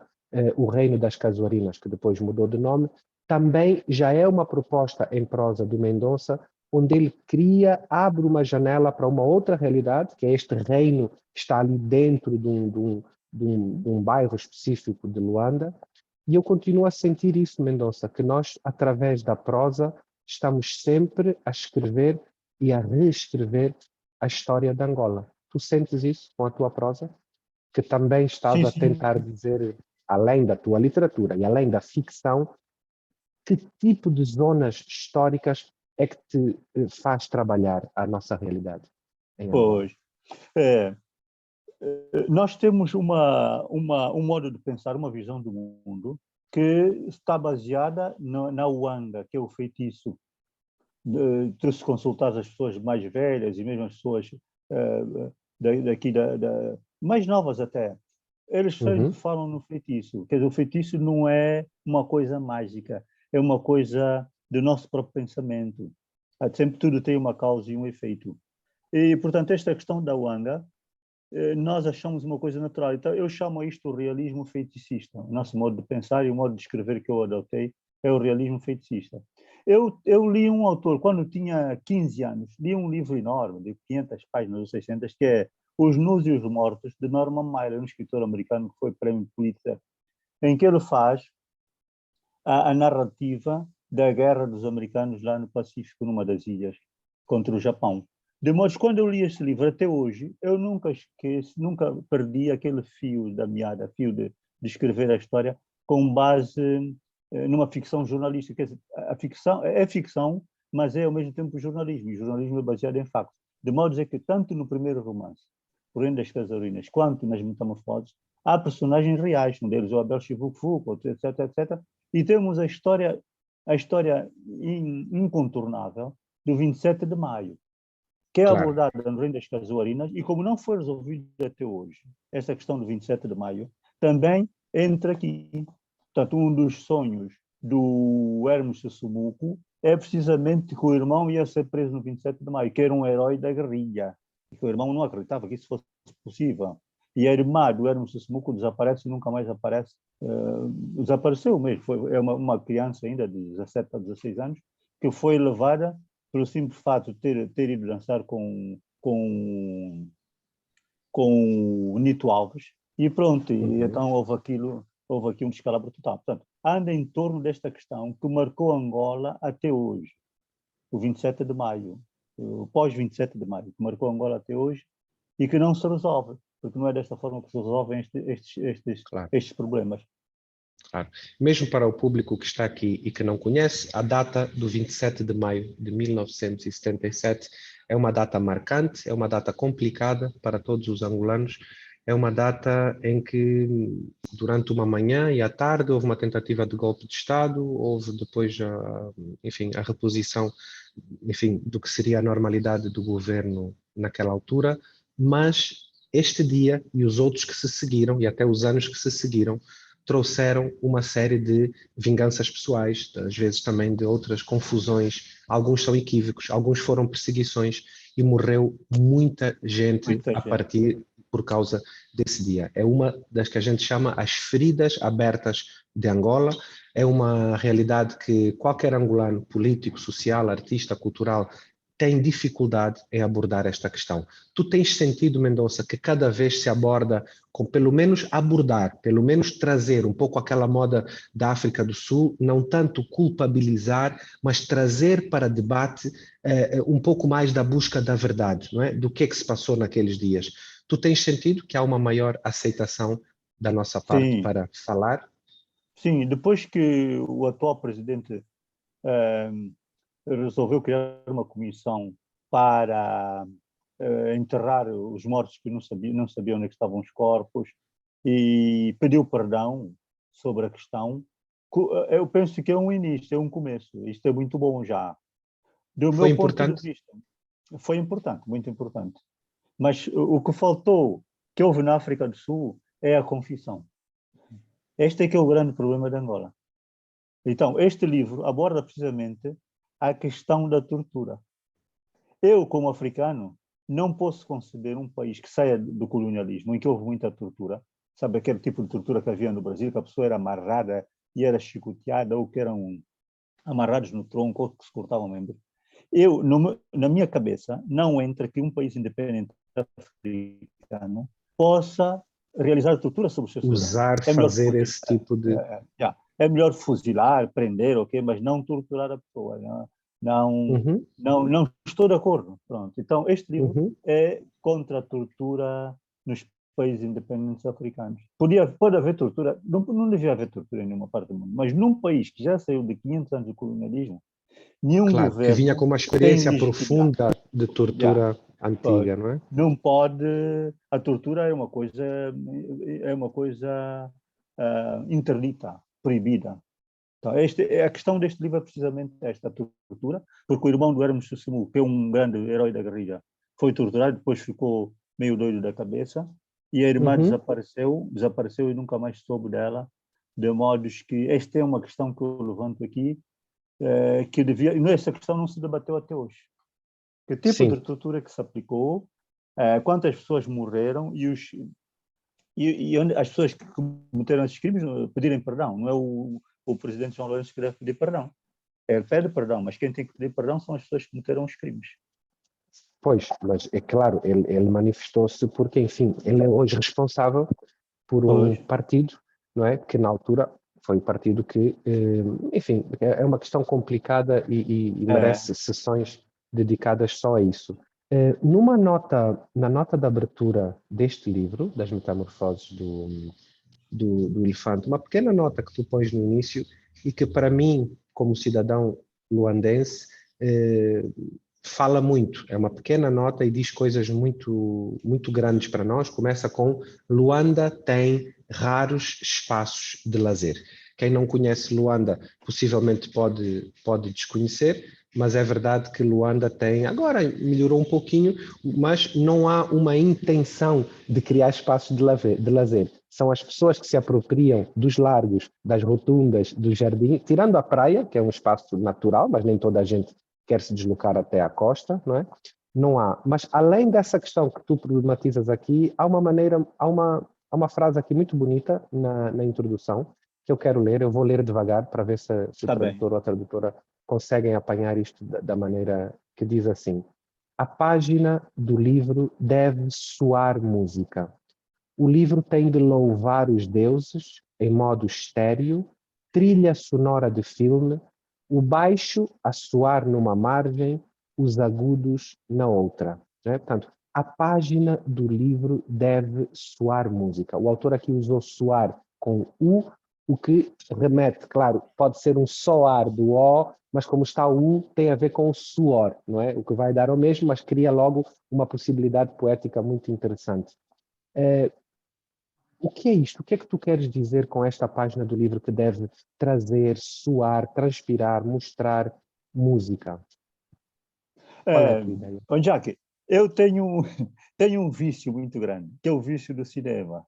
[SPEAKER 1] O Reino das Casuarinas, que depois mudou de nome, também já é uma proposta em prosa do Mendonça, onde ele abre uma janela para uma outra realidade, que é este reino que está ali dentro de um bairro específico de Luanda. E eu continuo a sentir isso, Mendonça, que nós, através da prosa, estamos sempre a escrever e a reescrever a história de Angola. Tu sentes isso com a tua prosa? Que também estás
[SPEAKER 4] Sim,
[SPEAKER 1] a
[SPEAKER 4] sim.
[SPEAKER 1] tentar dizer, além da tua literatura e além da ficção, que tipo de zonas históricas é que te faz trabalhar a nossa realidade em Angola?
[SPEAKER 4] Pois. Nós temos um modo de pensar, uma visão do mundo que está baseada na Wanga, que é o feitiço. Tu se consultares as pessoas mais velhas e mesmo as pessoas daqui mais novas até, eles sempre falam no feitiço. Quer dizer, o feitiço não é uma coisa mágica, é uma coisa do nosso próprio pensamento. Sempre tudo tem uma causa e um efeito. E, portanto, esta questão da Wanga, nós achamos uma coisa natural. Então, eu chamo isto o realismo feticista. O nosso modo de pensar e o modo de escrever que eu adotei é o realismo feticista. Eu li um autor, quando tinha 15 anos, li um livro enorme, de 500 páginas ou 600, que é Os Nus e os Mortos, de Norman Mailer, um escritor americano que foi prémio Pulitzer, em que ele faz a narrativa da guerra dos americanos lá no Pacífico, numa das ilhas, contra o Japão. De modo que quando eu li esse livro até hoje, eu nunca esqueço, nunca perdi aquele fio da meada, fio de escrever a história com base numa ficção jornalística. Quer dizer, a ficção é ficção, mas é ao mesmo tempo jornalismo. E o jornalismo é baseado em factos. De modo a dizer que tanto no primeiro romance, O Reino das Casuarinas, quanto nas Metamorfoses, há personagens reais, um deles é o Abel Chivuc-Fuc, etc, etc. E temos a história incontornável do 27 de maio, que é
[SPEAKER 1] Claro.
[SPEAKER 4] abordada no Reino das Casuarinas, e como não foi resolvido até hoje, essa questão do 27 de maio, também entra aqui. Portanto, um dos sonhos do Hermes Sassumuco é precisamente que o irmão ia ser preso no 27 de maio, que era um herói da guerrilha. E que o irmão não acreditava que isso fosse possível. E a irmã do Hermes Sassumuco desaparece e nunca mais aparece. Desapareceu mesmo. É uma criança ainda de 17 a 16 anos que foi levada pelo simples fato de ter ido dançar com o Nito Alves, e pronto, e então houve aqui um descalabro total. Portanto, anda em torno desta questão que marcou Angola até hoje, o 27 de maio, o pós-27 de maio, que marcou Angola até hoje e que não se resolve, porque não é desta forma que se resolvem estes problemas.
[SPEAKER 1] Claro. Mesmo para o público que está aqui e que não conhece, a data do 27 de maio de 1977 é uma data marcante, é uma data complicada para todos os angolanos, é uma data em que, durante uma manhã e à tarde, houve uma tentativa de golpe de Estado, houve depois, a reposição, do que seria a normalidade do governo naquela altura, mas este dia e os outros que se seguiram, e até os anos que se seguiram, trouxeram uma série de vinganças pessoais, às vezes também de outras confusões. Alguns são equívocos, alguns foram perseguições e morreu muita gente a partir por causa desse dia. É uma das que a gente chama as feridas abertas de Angola. É uma realidade que qualquer angolano, político, social, artista, cultural, tem dificuldade em abordar esta questão. Tu tens sentido, Mendonça, que cada vez se aborda com pelo menos abordar, pelo menos trazer um pouco aquela moda da África do Sul, não tanto culpabilizar, mas trazer para debate um pouco mais da busca da verdade, não é? Do que se passou naqueles dias. Tu tens sentido que há uma maior aceitação da nossa parte para falar?
[SPEAKER 4] Sim, depois que o atual presidente resolveu criar uma comissão para enterrar os mortos que não sabiam onde estavam os corpos, e pediu perdão, sobre a questão. Eu penso que é um início, é um começo. Isto é muito bom já. Do
[SPEAKER 1] Foi
[SPEAKER 4] meu ponto de
[SPEAKER 1] importante?
[SPEAKER 4] vista, foi importante, muito importante. Mas o que faltou, que houve na África do Sul, é a confissão. Este é que é o grande problema de Angola. Então, este livro aborda precisamente a questão da tortura. Eu, como africano, não posso conceber um país que saia do colonialismo, em que houve muita tortura, sabe, aquele tipo de tortura que havia no Brasil, que a pessoa era amarrada e era chicoteada, ou que eram amarrados no tronco, ou que se cortavam membros. Eu, na minha cabeça, não entra que um país independente africano possa realizar tortura sobre os seus cidadãos.
[SPEAKER 1] Usar, fazer esse tipo de...
[SPEAKER 4] É melhor fuzilar, prender, ok, mas não torturar a pessoa. Não estou de acordo. Pronto. Então, este livro é contra a tortura nos países independentes africanos. Pode haver tortura, não devia haver tortura em nenhuma parte do mundo, mas num país que já saiu de 500 anos de colonialismo, nenhum
[SPEAKER 1] Claro,
[SPEAKER 4] governo
[SPEAKER 1] que vinha com uma experiência profunda de tortura antiga, não é?
[SPEAKER 4] Não pode. A tortura é uma coisa interdita, proibida. Então, a questão deste livro é precisamente esta tortura, porque o irmão do Hermes Sussumu, que é um grande herói da guerrilha, foi torturado, depois ficou meio doido da cabeça, e a irmã desapareceu e nunca mais soube dela, de modos que esta é uma questão que eu levanto aqui, que devia, e essa questão não se debateu até hoje. Que tipo de tortura que se aplicou, quantas pessoas morreram e as pessoas que cometeram esses crimes pedirem perdão. Não é o presidente João Lourenço que deve pedir perdão. Ele pede perdão, mas quem tem que pedir perdão são as pessoas que cometeram os crimes.
[SPEAKER 1] Pois, mas é claro, ele manifestou-se porque, enfim, ele é hoje responsável por um partido, não é? Que na altura foi o partido que, enfim, é uma questão complicada e merece sessões dedicadas só a isso. Na nota de abertura deste livro, das Metamorfoses do Elefante, uma pequena nota que tu pões no início e que para mim, como cidadão luandense, fala muito. É uma pequena nota e diz coisas muito, muito grandes para nós. Começa com: Luanda tem raros espaços de lazer. Quem não conhece Luanda possivelmente pode desconhecer, mas é verdade que Luanda tem, agora melhorou um pouquinho, mas não há uma intenção de criar espaços de lazer. São as pessoas que se apropriam dos largos, das rotundas, do jardim, tirando a praia, que é um espaço natural, mas nem toda a gente quer se deslocar até a costa, não é? Não há. Mas além dessa questão que tu problematizas aqui, há uma frase aqui muito bonita na introdução, que eu quero ler. Eu vou ler devagar para ver se o tradutor ou a tradutora conseguem apanhar isto da maneira que diz assim: a página do livro deve soar música. O livro tem de louvar os deuses em modo estéreo, trilha sonora de filme, o baixo a soar numa margem, os agudos na outra. Né? Portanto, a página do livro deve soar música. O autor aqui usou soar com o que remete, claro, pode ser um soar do O, mas como está o U, tem a ver com o suor, não é? O que vai dar ao mesmo, mas cria logo uma possibilidade poética muito interessante. O que é isto? O que é que tu queres dizer com esta página do livro que deve trazer, soar, transpirar, mostrar música? Qual é a tua ideia?
[SPEAKER 4] Jack, eu tenho um vício muito grande, que é o vício do cinema.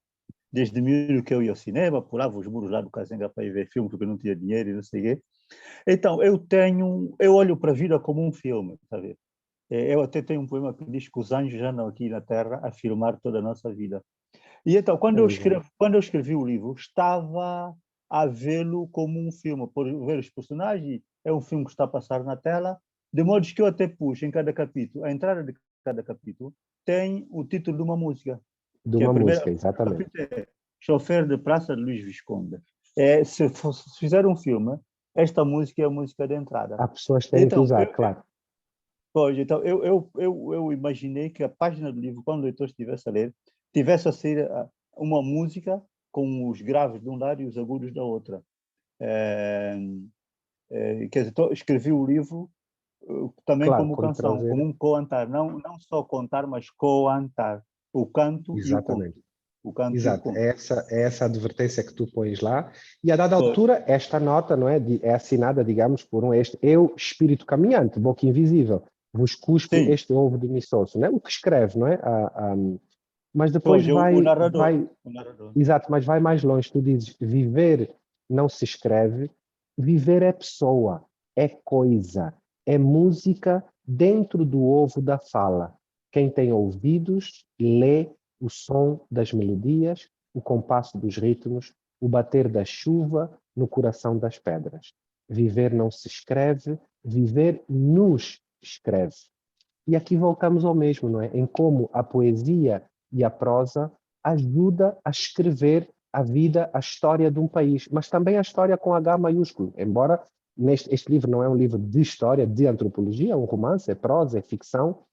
[SPEAKER 4] Desde miúdo que eu ia ao cinema, pulava os muros lá do Cazenga para ir ver filme, porque eu não tinha dinheiro e não sei o quê. Então, eu olho para a vida como um filme, sabe? Eu até tenho um poema que diz que os anjos andam aqui na Terra a filmar toda a nossa vida. E então, quando eu escrevi o livro, estava a vê-lo como um filme, por ver os personagens, é um filme que está a passar na tela, de modo que eu até pus em cada capítulo, a entrada de cada capítulo tem o título de uma música.
[SPEAKER 1] De uma música, exatamente.
[SPEAKER 4] Chofer de Praça de Luís Visconde. Se fizer um filme, esta música é a música de entrada.
[SPEAKER 1] Há pessoas que têm que usar, claro.
[SPEAKER 4] Pois, então, eu imaginei que a página do livro, quando o leitor estivesse a ler, tivesse a ser uma música com os graves de um lado e os agudos da outra. Quer dizer, escrevi o livro também como canção, como um coantar. Não só contar, mas coantar. O canto e o conto. o canto e o
[SPEAKER 1] Exato,
[SPEAKER 4] conto.
[SPEAKER 1] é essa advertência que tu pões lá, e a dada
[SPEAKER 4] Pois.
[SPEAKER 1] altura, esta nota, não é, é assinada, digamos, por eu, espírito caminhante, boca invisível, vos cuspo
[SPEAKER 4] Sim,
[SPEAKER 1] este ovo de misoso, não é? O que escreve, não é? Mas depois
[SPEAKER 4] pois, o narrador. O narrador.
[SPEAKER 1] exato, mas vai mais longe, tu dizes, viver não se escreve, viver é pessoa, é coisa, é música dentro do ovo da fala. Quem tem ouvidos, lê o som das melodias, o compasso dos ritmos, o bater da chuva no coração das pedras. Viver não se escreve, viver nos escreve. E aqui voltamos ao mesmo, não é? Em como a poesia e a prosa ajuda a escrever a vida, a história de um país, mas também a história com H maiúsculo. Embora este livro não é um livro de história, de antropologia, é um romance, é prosa, é ficção,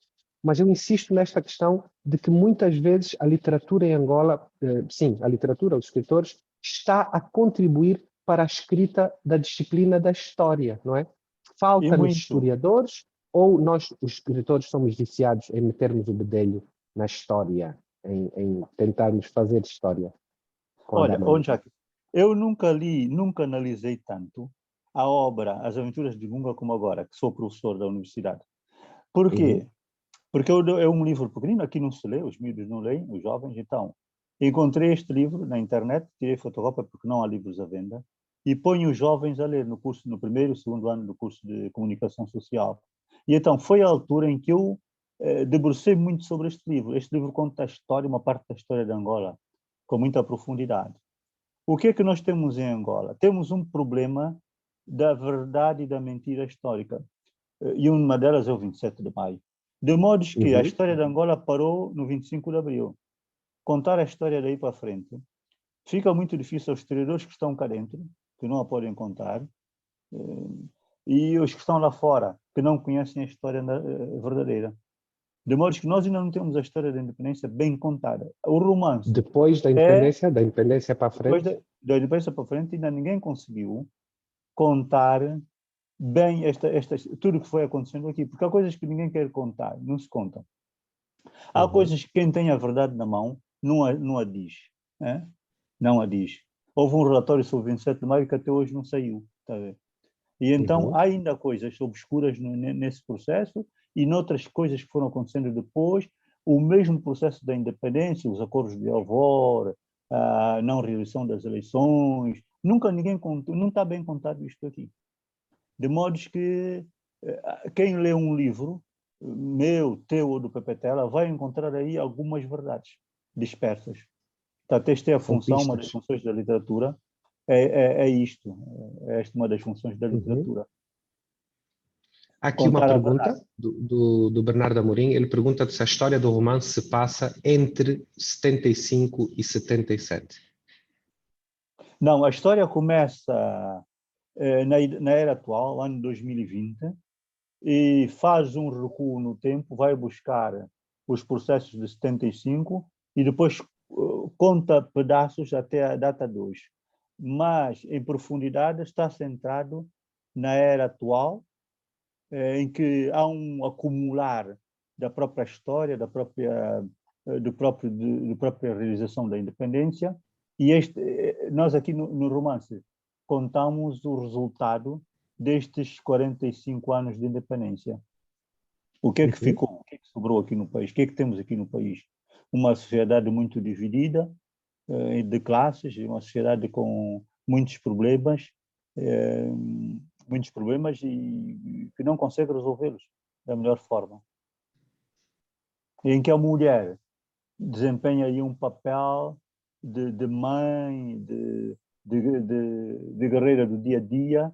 [SPEAKER 1] mas eu insisto nesta questão de que muitas vezes a literatura em Angola, sim, a literatura, os escritores, está a contribuir para a escrita da disciplina da história, não é?
[SPEAKER 4] E
[SPEAKER 1] Falta-nos
[SPEAKER 4] muito.
[SPEAKER 1] historiadores, ou nós, os escritores, somos viciados em metermos o bedelho na história, em tentarmos fazer história com
[SPEAKER 4] Olha,
[SPEAKER 1] H maiúsculo.
[SPEAKER 4] Jacques, eu nunca li, nunca analisei tanto a obra As Aventuras de Gunga como agora, que sou professor da universidade. Por quê? Porque é um livro pequenino, aqui não se lê, os miúdos não leem, os jovens, então encontrei este livro na internet, tirei fotocópia porque não há livros à venda, e ponho os jovens a ler no curso, no primeiro e segundo ano do curso de Comunicação Social. E então foi a altura em que eu debrucei muito sobre este livro. Este livro conta a história, uma parte da história de Angola, com muita profundidade. O que é que nós temos em Angola? Temos um problema da verdade e da mentira histórica. E uma delas é o 27 de maio. De modo que a história de Angola parou no 25 de abril. Contar a história daí para frente fica muito difícil aos historiadores que estão cá dentro, que não a podem contar, e os que estão lá fora, que não conhecem a história verdadeira. De modo que nós ainda não temos a história da independência bem contada. O romance
[SPEAKER 1] Depois da independência para a frente?
[SPEAKER 4] Depois da independência para a frente, ainda ninguém conseguiu contar bem tudo o que foi acontecendo aqui, porque há coisas que ninguém quer contar, não se contam. Há coisas que quem tem a verdade na mão não a diz. Né? Não a diz. Houve um relatório sobre o 27 de maio que até hoje não saiu. Está a ver? E então há ainda coisas obscuras nesse processo e noutras coisas que foram acontecendo depois, o mesmo processo da independência, os acordos de Alvor, a não realização das eleições, nunca ninguém contou, não está bem contado isto aqui. De modo que quem lê um livro, meu, teu ou do Pepetela, vai encontrar aí algumas verdades dispersas. Portanto, esta é a função, uma das funções da literatura, é isto. É esta uma das funções da literatura.
[SPEAKER 1] Há aqui uma pergunta do Bernardo Amorim. Ele pergunta se a história do romance se passa entre 75 e 77.
[SPEAKER 4] Não, a história começa na era atual, ano 2020, e faz um recuo no tempo, vai buscar os processos de 75 e depois conta pedaços até a data 2. Mas, em profundidade, está centrado na era atual, em que há um acumular da própria história, da própria realização da independência, e nós aqui no romance contamos o resultado destes 45 anos de independência. O que é que ficou? O que é que sobrou aqui no país? O que é que temos aqui no país? Uma sociedade muito dividida, de classes, uma sociedade com muitos problemas e que não consegue resolvê-los da melhor forma. Em que a mulher desempenha aí um papel de mãe, de guerreira do dia a dia,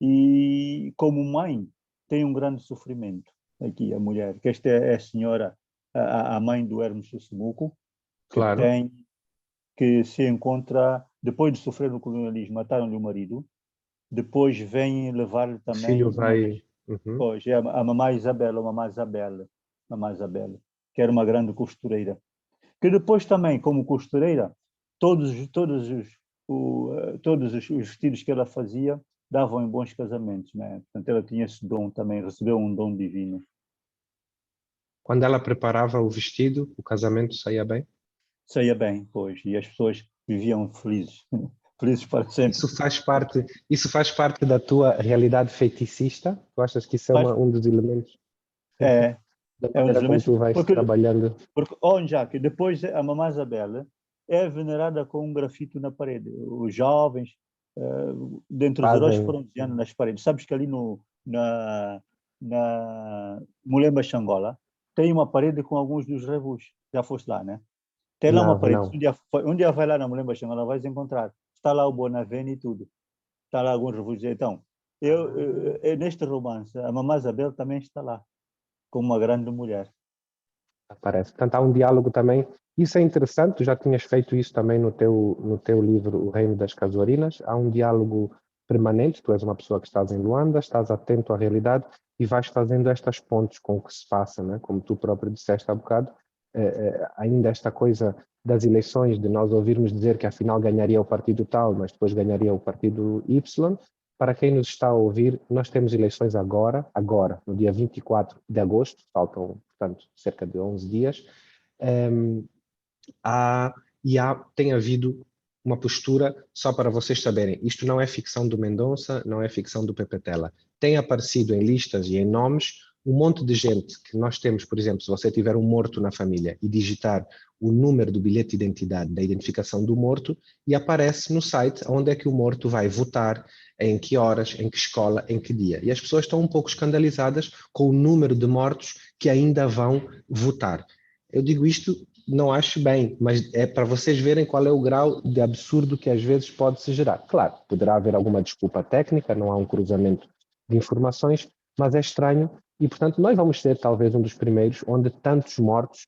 [SPEAKER 4] e como mãe tem um grande sofrimento aqui a mulher, que esta é a senhora, a mãe do Hermes Sussumuco, que se encontra, depois de sofrer no colonialismo, mataram-lhe o marido, depois vêm levar-lhe também...
[SPEAKER 1] O filho vai...
[SPEAKER 4] Pois, é a mamãe Isabela, que era uma grande costureira. Que depois também, como costureira, todos os vestidos que ela fazia davam em bons casamentos, né? Portanto, ela tinha esse dom também, recebeu um dom divino.
[SPEAKER 1] Quando ela preparava o vestido, o casamento saía bem?
[SPEAKER 4] saía bem, pois, e as pessoas viviam felizes, felizes para sempre.
[SPEAKER 1] Isso faz parte da tua realidade feticista? Tu achas que isso é
[SPEAKER 4] Mas
[SPEAKER 1] um dos elementos
[SPEAKER 4] é
[SPEAKER 1] da
[SPEAKER 4] um dos
[SPEAKER 1] maneira como
[SPEAKER 4] elementos,
[SPEAKER 1] tu vais trabalhando?
[SPEAKER 4] porque já que depois a Mamã Isabel é venerada com um grafito na parede. Os jovens, dentre os heróis,
[SPEAKER 1] Fazem,
[SPEAKER 4] foram desenhando nas paredes. Sabes que ali na Mulemba Xangola tem uma parede com alguns dos revus. Já foste lá, né? Tem lá uma parede.
[SPEAKER 1] não.
[SPEAKER 4] Um dia vai lá na Mulemba Xangola, vais encontrar. Está lá o Bonavena e tudo. Está lá alguns revus. Então, neste romance, a Mamã Isabel também está lá, como uma grande mulher.
[SPEAKER 1] Aparece. Portanto, há um diálogo também. Isso é interessante, tu já tinhas feito isso também no teu livro O Reino das Casuarinas. Há um diálogo permanente, tu és uma pessoa que estás em Luanda, estás atento à realidade e vais fazendo estas pontes com o que se passa, né? Como tu próprio disseste há bocado, ainda esta coisa das eleições, de nós ouvirmos dizer que afinal ganharia o partido tal, mas depois ganharia o partido Y. Para quem nos está a ouvir, nós temos eleições agora, no dia 24 de agosto, faltam, portanto, cerca de 11 dias, tem havido uma postura, só para vocês saberem, isto não é ficção do Mendonça, não é ficção do Pepe Tela. Tem aparecido em listas e em nomes um monte de gente que nós temos, por exemplo, se você tiver um morto na família e digitar o número do bilhete de identidade, da identificação do morto, e aparece no site onde é que o morto vai votar, em que horas, em que escola, em que dia. E as pessoas estão um pouco escandalizadas com o número de mortos que ainda vão votar. Eu digo isto, não acho bem, mas é para vocês verem qual é o grau de absurdo que às vezes pode se gerar. Claro, poderá haver alguma desculpa técnica, não há um cruzamento de informações, mas é estranho e, portanto, nós vamos ser talvez um dos primeiros onde tantos mortos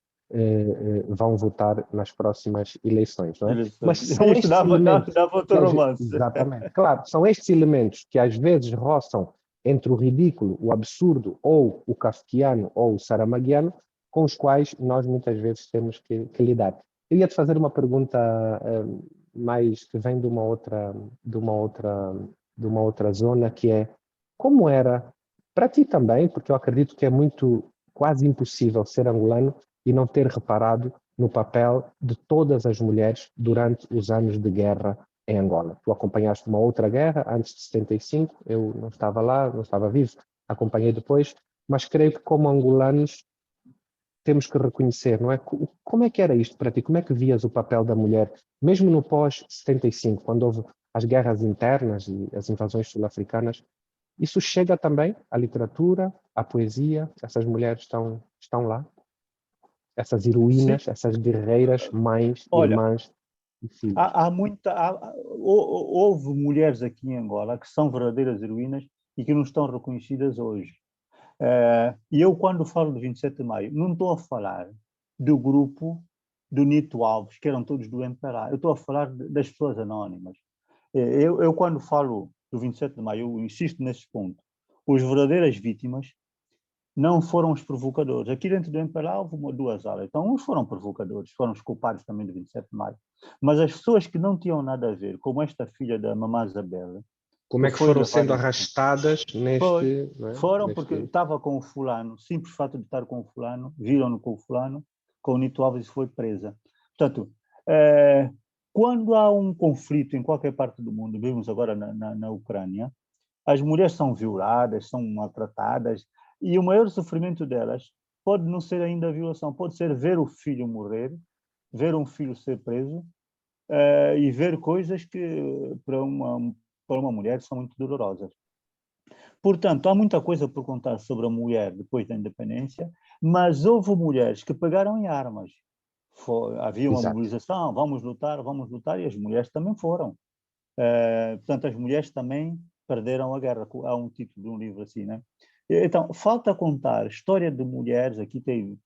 [SPEAKER 1] vão votar nas próximas eleições, não é? Mas são
[SPEAKER 4] Isto
[SPEAKER 1] estes
[SPEAKER 4] dava
[SPEAKER 1] elementos
[SPEAKER 4] outro romance.
[SPEAKER 1] exatamente, claro, são estes elementos que às vezes roçam entre o ridículo, o absurdo, ou o kafkiano, ou o saramaguiano, com os quais nós muitas vezes temos que lidar. Eu ia te fazer uma pergunta mais que vem de uma outra zona, que é como era para ti também, porque eu acredito que é quase impossível ser angolano e não ter reparado no papel de todas as mulheres durante os anos de guerra em Angola. Tu acompanhaste uma outra guerra antes de 75, eu não estava lá, não estava vivo, acompanhei depois, mas creio que como angolanos temos que reconhecer, não é? Como é que era isto para ti? Como é que vias o papel da mulher, mesmo no pós-75, quando houve as guerras internas e as invasões sul-africanas? Isso chega também à literatura, à poesia? Essas mulheres estão lá? Essas
[SPEAKER 4] Sim.
[SPEAKER 1] heroínas, essas guerreiras, mães,
[SPEAKER 4] Olha,
[SPEAKER 1] irmãs e filhos?
[SPEAKER 4] Houve mulheres aqui em Angola que são verdadeiras heroínas e que não estão reconhecidas hoje. E eu, quando falo do 27 de maio, não estou a falar do grupo do Nito Alves, que eram todos do MPLA. Eu estou a falar das pessoas anónimas. Eu, quando falo do 27 de maio, eu insisto nesse ponto. As verdadeiras vítimas não foram os provocadores. Aqui dentro do MPLA houve duas alas. Então, uns foram provocadores, foram os culpados também do 27 de maio. Mas as pessoas que não tinham nada a ver, como esta filha da Mamã Isabel,
[SPEAKER 1] Como é que foram sendo arrastadas neste...
[SPEAKER 4] Foram porque estava com o fulano, simples fato de estar com o fulano, viram-no com o fulano, com o Nito Alves e foi presa. Portanto, quando há um conflito em qualquer parte do mundo, vimos agora na Ucrânia, as mulheres são violadas, são maltratadas, e o maior sofrimento delas pode não ser ainda a violação, pode ser ver o filho morrer, ver um filho ser preso, e ver coisas que para uma mulher são muito dolorosas. Portanto, há muita coisa por contar sobre a mulher depois da independência, mas houve mulheres que pegaram em armas. Havia uma mobilização, vamos lutar, e as mulheres também foram. Portanto, as mulheres também perderam a guerra. Há um título de um livro assim, né? Então, falta contar história de mulheres. Aqui tem...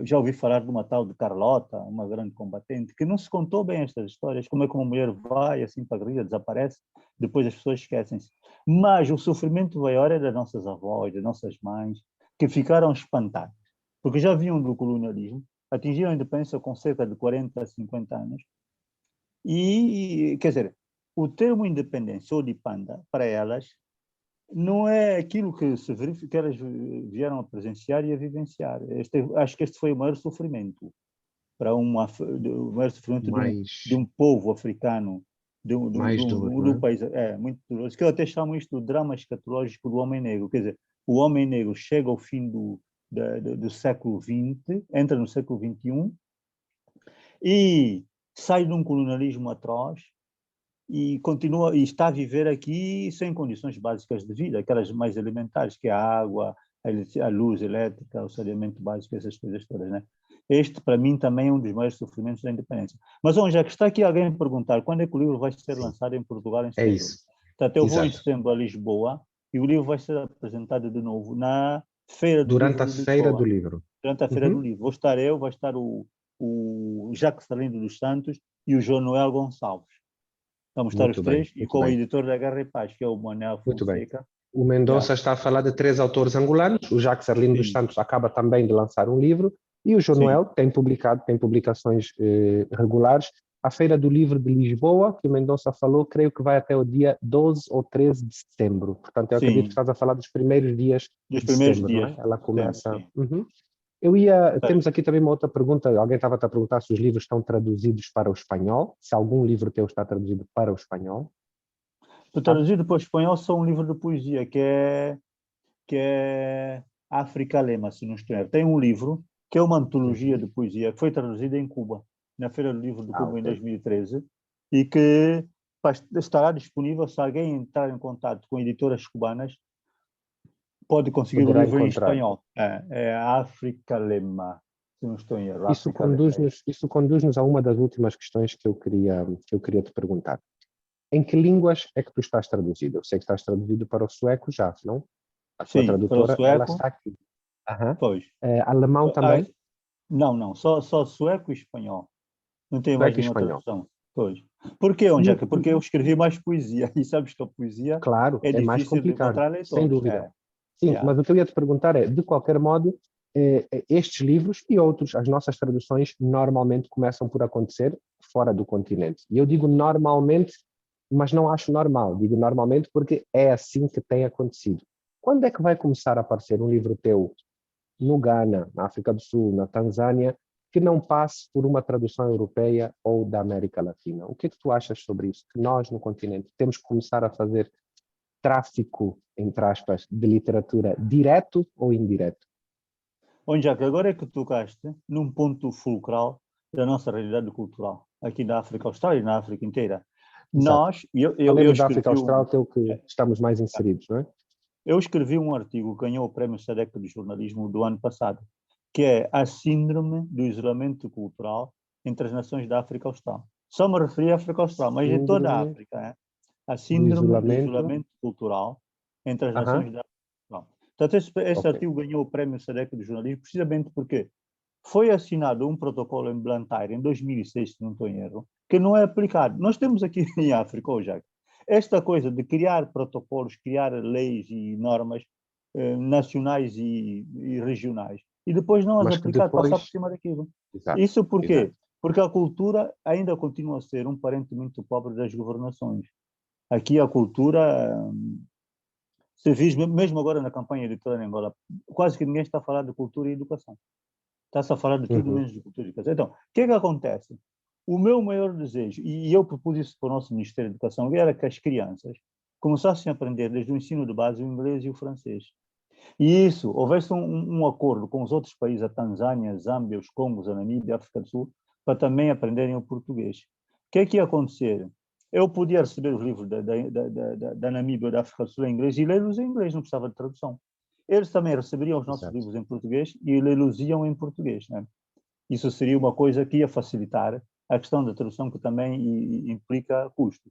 [SPEAKER 4] já ouvi falar de uma tal de Carlota, uma grande combatente, que não se contou bem estas histórias, como é que uma mulher vai assim para a guerrilha, desaparece, depois as pessoas esquecem-se. Mas o sofrimento maior é das nossas avós, das nossas mães, que ficaram espantadas, porque já vinham do colonialismo, atingiram a independência com cerca de 40, 50 anos, e, quer dizer, o termo independência ou de panda, para elas, não é aquilo que que elas vieram a presenciar e a vivenciar. Acho que este foi o maior sofrimento. para o maior sofrimento de um povo africano, de
[SPEAKER 1] mais duro,
[SPEAKER 4] um país, muito doloroso, que eu até chamo isto do drama escatológico do homem negro, quer dizer, o homem negro chega ao fim do século XX, entra no século XXI, e sai de um colonialismo atroz e continua e está a viver aqui sem condições básicas de vida, aquelas mais elementares, que é a água, a luz elétrica, o saneamento básico, essas coisas todas, né? Este, para mim, também é um dos maiores sofrimentos da independência. Mas, já que está aqui alguém a perguntar quando é que o livro vai ser lançado em Portugal em setembro?
[SPEAKER 1] É isso.
[SPEAKER 4] Portanto, eu vou em
[SPEAKER 1] Exato.
[SPEAKER 4] setembro a Lisboa e o livro vai ser apresentado de novo na Feira do
[SPEAKER 1] Durante
[SPEAKER 4] Livro
[SPEAKER 1] a
[SPEAKER 4] de
[SPEAKER 1] Feira
[SPEAKER 4] Lisboa.
[SPEAKER 1] do Livro.
[SPEAKER 4] Durante a Feira do Livro. Vou estar eu, vai estar o Jacques Salindo dos Santos e o João Noel Gonçalves. Vamos estar os três, e com o editor da Guerra e Paz, que é o Manuel Fonseca.
[SPEAKER 1] Muito bem. O Mendonça está a falar de 3 autores angolanos, o Jacques Arlindo dos Santos acaba também de lançar um livro, e o João Noel tem publicações regulares. A Feira do Livro de Lisboa, que o Mendonça falou, creio que vai até o dia 12 ou 13 de setembro. Portanto, eu acredito que estás a falar dos primeiros dias de setembro, não é? Ela começa... Temos aqui também uma outra pergunta, alguém estava a perguntar se os livros estão traduzidos para o espanhol, se algum livro teu está traduzido para o espanhol.
[SPEAKER 4] O traduzido para o espanhol só um livro de poesia, que é África Lema, se não estou errado. Tem um livro, que é uma antologia de poesia, que foi traduzida em Cuba, na Feira do Livro de Cuba em 2013, e que estará disponível, se alguém entrar em contato com editoras cubanas, pode conseguir o livro em espanhol. É África Lema, se não estou errado.
[SPEAKER 1] Isso conduz-nos a uma das últimas questões que eu queria te perguntar. Em que línguas é que tu estás traduzido? Eu sei que estás traduzido para o sueco já, não? A sua tradutora, ela está aqui.
[SPEAKER 4] Pois.
[SPEAKER 1] Alemão também?
[SPEAKER 4] Não, só sueco e espanhol. Não tem mais nenhuma tradução. Pois. Porquê, Jack? Porque eu escrevi mais poesia, e sabes que a poesia é
[SPEAKER 1] mais complicado, sem dúvida. Sim, mas o que eu ia te perguntar é, de qualquer modo, estes livros e outros, as nossas traduções normalmente começam por acontecer fora do continente. E eu digo normalmente, mas não acho normal. Digo normalmente porque é assim que tem acontecido. Quando é que vai começar a aparecer um livro teu no Ghana, na África do Sul, na Tanzânia, que não passe por uma tradução europeia ou da América Latina? O que é que tu achas sobre isso? Que nós, no continente, temos que começar a fazer tráfico, entre aspas, de literatura direto ou indireto?
[SPEAKER 4] Jack, agora é que tocaste num ponto fulcral da nossa realidade cultural, aqui na África Austral e na África inteira. Nós, eu
[SPEAKER 1] da África Austral, que é o que estamos mais inseridos, não é?
[SPEAKER 4] Eu escrevi um artigo que ganhou o Prémio SADC de Jornalismo do ano passado, que é a síndrome do isolamento cultural entre as nações da África Austral. Só me referi à África Austral, mas em toda a África, a síndrome do isolamento cultural entre as nações da África Austral. Portanto, esse artigo ganhou o Prémio SADC de Jornalismo precisamente porque foi assinado um protocolo em Blantyre em 2006, se não estou em erro, que não é aplicado. Nós temos aqui em África, Jack, esta coisa de criar protocolos, criar leis e normas nacionais e regionais, e depois não as aplicar, passar por cima daquilo.
[SPEAKER 1] Exato.
[SPEAKER 4] Isso por quê? Porque a cultura ainda continua a ser um parente muito pobre das governações. Aqui a cultura, se diz, mesmo agora na campanha eleitoral em Angola, quase que ninguém está a falar de cultura e educação. Está-se a falar de tudo menos de cultura e educação. Então, o que é que acontece? O meu maior desejo, e eu propus isso para o nosso Ministério da Educação, era que as crianças começassem a aprender desde o ensino de base o inglês e o francês. E isso, houvesse um acordo com os outros países, a Tanzânia, a Zâmbia, os Congos, a Namíbia, a África do Sul, para também aprenderem o português. O que é que ia acontecer? Eu podia receber os livros da Namíbia ou da África do Sul em inglês e lê-los em inglês, não precisava de tradução. Eles também receberiam os nossos livros em português e lê-los em português, né? Isso seria uma coisa que ia facilitar a questão da tradução, que também implica custo.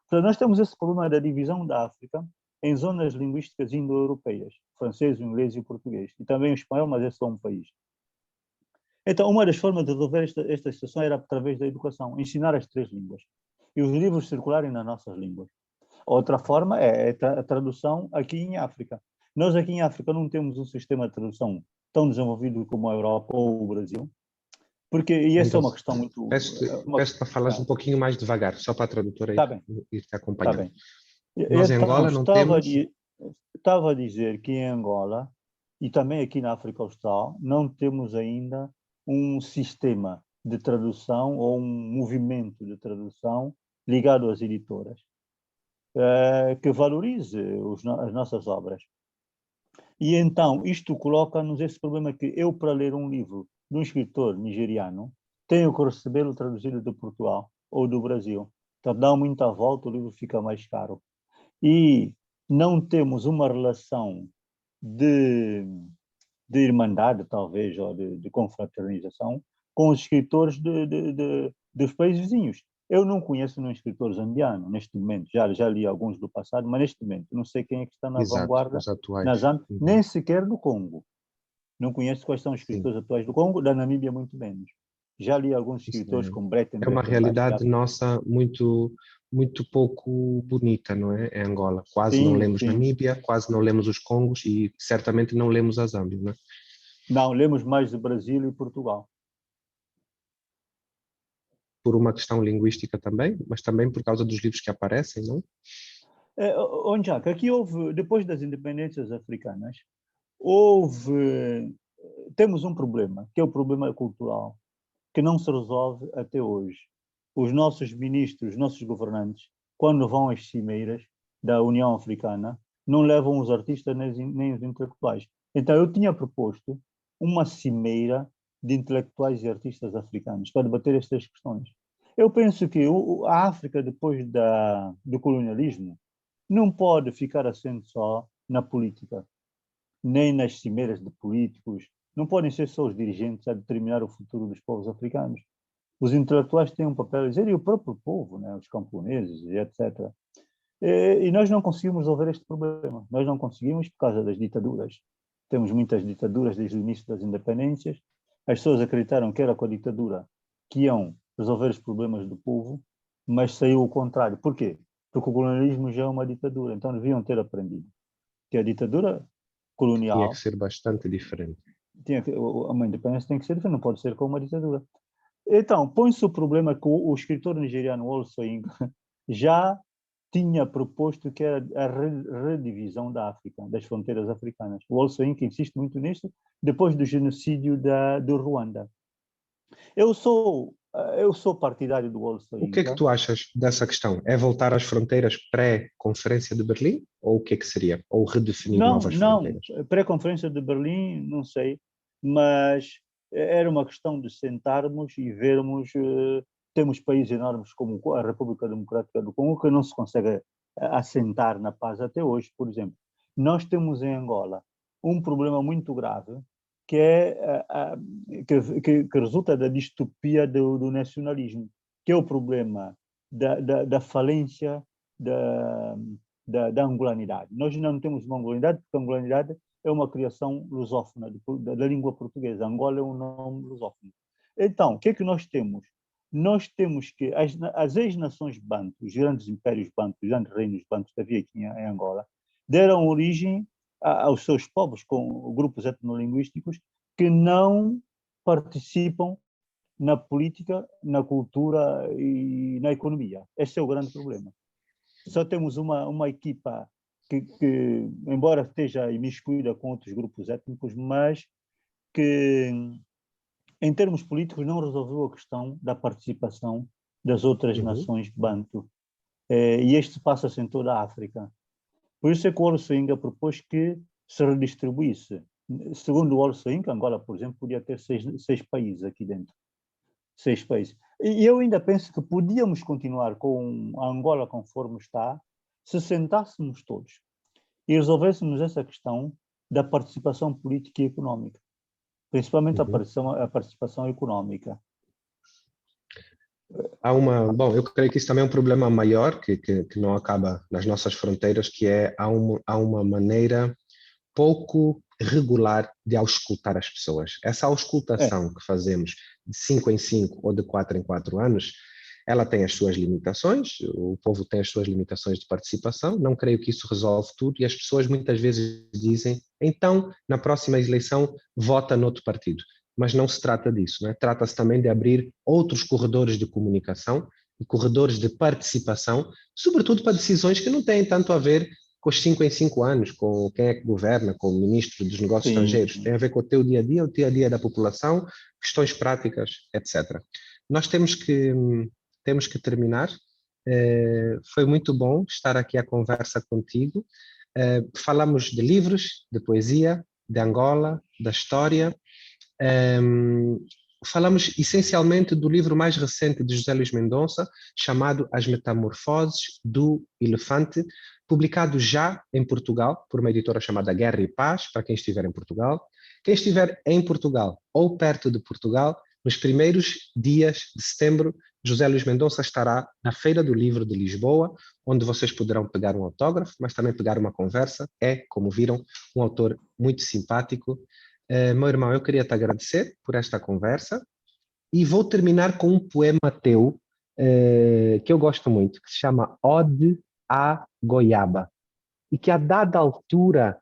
[SPEAKER 4] Portanto, nós temos esse problema da divisão da África em zonas linguísticas indo-europeias, o francês, o inglês e o português, e também o espanhol, mas é só um país. Então, uma das formas de resolver esta situação era através da educação, ensinar as 3 línguas, e os livros circularem nas nossas línguas. Outra forma é a tradução aqui em África. Nós aqui em África não temos um sistema de tradução tão desenvolvido como a Europa ou o Brasil, porque essa é uma questão muito...
[SPEAKER 1] Peço para falar um pouquinho mais devagar, só para a tradutora ir te acompanhando.
[SPEAKER 4] Tá bem.
[SPEAKER 1] Nós em Angola não temos...
[SPEAKER 4] Estava a dizer que em Angola, e também aqui na África Austral, não temos ainda um sistema de tradução ou um movimento de tradução ligado às editoras, que valorize as nossas obras. E então, isto coloca-nos esse problema que eu, para ler um livro de um escritor nigeriano, tenho que recebê-lo traduzido de Portugal ou do Brasil. Então, dá muita volta, o livro fica mais caro. E não temos uma relação de irmandade, talvez, ou de confraternização, com os escritores dos países vizinhos. Eu não conheço nenhum escritor zambiano neste momento, já li alguns do passado, mas neste momento não sei quem é que está na vanguarda na Zâmbia, nem sequer do Congo. Não conheço quais são os escritores atuais do Congo, da Namíbia muito menos. Já li alguns escritores como Breitenberg.
[SPEAKER 1] É uma realidade nossa muito pouco bonita, não é? Em Angola. Quase não lemos Namíbia, quase não lemos os Congos e certamente não lemos a Zâmbia, não é?
[SPEAKER 4] Não, lemos mais o Brasil e Portugal.
[SPEAKER 1] Por uma questão linguística também, mas também por causa dos livros que aparecem, não?
[SPEAKER 4] Jacques, aqui houve, depois das independências africanas, temos um problema, que é o problema cultural, que não se resolve até hoje. Os nossos ministros, os nossos governantes, quando vão às cimeiras da União Africana, não levam os artistas nem os intelectuais. Então, eu tinha proposto uma cimeira de intelectuais e artistas africanos para debater estas questões. Eu penso que a África, depois do colonialismo, não pode ficar assente só na política, nem nas cimeiras de políticos. Não podem ser só os dirigentes a determinar o futuro dos povos africanos. Os intelectuais têm um papel a dizer, e o próprio povo, né, os camponeses, etc. E nós não conseguimos resolver este problema. Nós não conseguimos por causa das ditaduras. Temos muitas ditaduras desde o início das independências. As pessoas acreditaram que era com a ditadura que iam resolver os problemas do povo, mas saiu o contrário. Por quê? Porque o colonialismo já é uma ditadura. Então deviam ter aprendido que a ditadura colonial...
[SPEAKER 1] Tinha que ser bastante diferente.
[SPEAKER 4] Uma independência tem que ser diferente, não pode ser como uma ditadura. Então, põe-se o problema que o escritor nigeriano Wole Soyinka já tinha proposto, que era a redivisão da África, das fronteiras africanas. O Wole Soyinka insiste muito nisto, depois do genocídio do Ruanda. Eu sou partidário do Wole Soyinka.
[SPEAKER 1] O que é que tu achas dessa questão? É voltar às fronteiras pré-Conferência de Berlim? Ou o que é que seria? Ou redefinir novas fronteiras?
[SPEAKER 4] Não, pré-Conferência de Berlim, não sei, mas era uma questão de sentarmos e vermos. Temos países enormes como a República Democrática do Congo que não se consegue assentar na paz até hoje, por exemplo. Nós temos em Angola um problema muito grave que resulta da distopia do nacionalismo, que é o problema da falência da angolanidade. Nós não temos uma angolanidade, porque a angolanidade é uma criação lusófona da língua portuguesa. Angola é um nome lusófono. Então, o que é que nós temos? Nós temos que as ex-nações bantu, os grandes impérios bantu, os grandes reinos bantu que havia aqui em Angola, deram origem aos seus povos, com grupos etnolinguísticos que não participam na política, na cultura e na economia. Esse é o grande problema. Só temos uma equipa que, embora esteja imiscuída com outros grupos étnicos, mas que, em termos políticos, não resolveu a questão da participação das outras nações bantu. E este passa-se em toda a África. Por isso é que o Wole Soyinka propôs que se redistribuísse. Segundo o Wole Soyinka, Angola, por exemplo, podia ter seis países aqui dentro. 6 países. E eu ainda penso que podíamos continuar com a Angola conforme está, se sentássemos todos e resolvêssemos essa questão da participação política e económica. Principalmente a participação económica.
[SPEAKER 1] Bom, eu creio que isso também é um problema maior que não acaba nas nossas fronteiras, que é há uma maneira pouco regular de auscultar as pessoas. Essa auscultação que fazemos de 5 em 5 ou de 4 em 4 anos, ela tem as suas limitações, o povo tem as suas limitações de participação, não creio que isso resolve tudo e as pessoas muitas vezes dizem, então, na próxima eleição, vota noutro partido. Mas não se trata disso, né? Trata-se também de abrir outros corredores de comunicação e corredores de participação, sobretudo para decisões que não têm tanto a ver com os 5 em 5 anos, com quem é que governa, com o ministro dos negócios
[SPEAKER 4] Sim.
[SPEAKER 1] estrangeiros, tem a ver com o teu dia-a-dia, o dia-a-dia da população, questões práticas, etc. Nós temos que terminar. Foi muito bom estar aqui à conversa contigo. Falamos de livros, de poesia, de Angola, da história. Falamos essencialmente do livro mais recente de José Luís Mendonça, chamado As Metamorfoses do Elefante, publicado já em Portugal, por uma editora chamada Guerra e Paz, para quem estiver em Portugal. Quem estiver em Portugal ou perto de Portugal, nos primeiros dias de setembro, José Luís Mendonça estará na Feira do Livro de Lisboa, onde vocês poderão pegar um autógrafo, mas também pegar uma conversa. É, como viram, um autor muito simpático. Meu irmão, eu queria te agradecer por esta conversa e vou terminar com um poema teu que eu gosto muito, que se chama Ode à Goiaba, e que a dada altura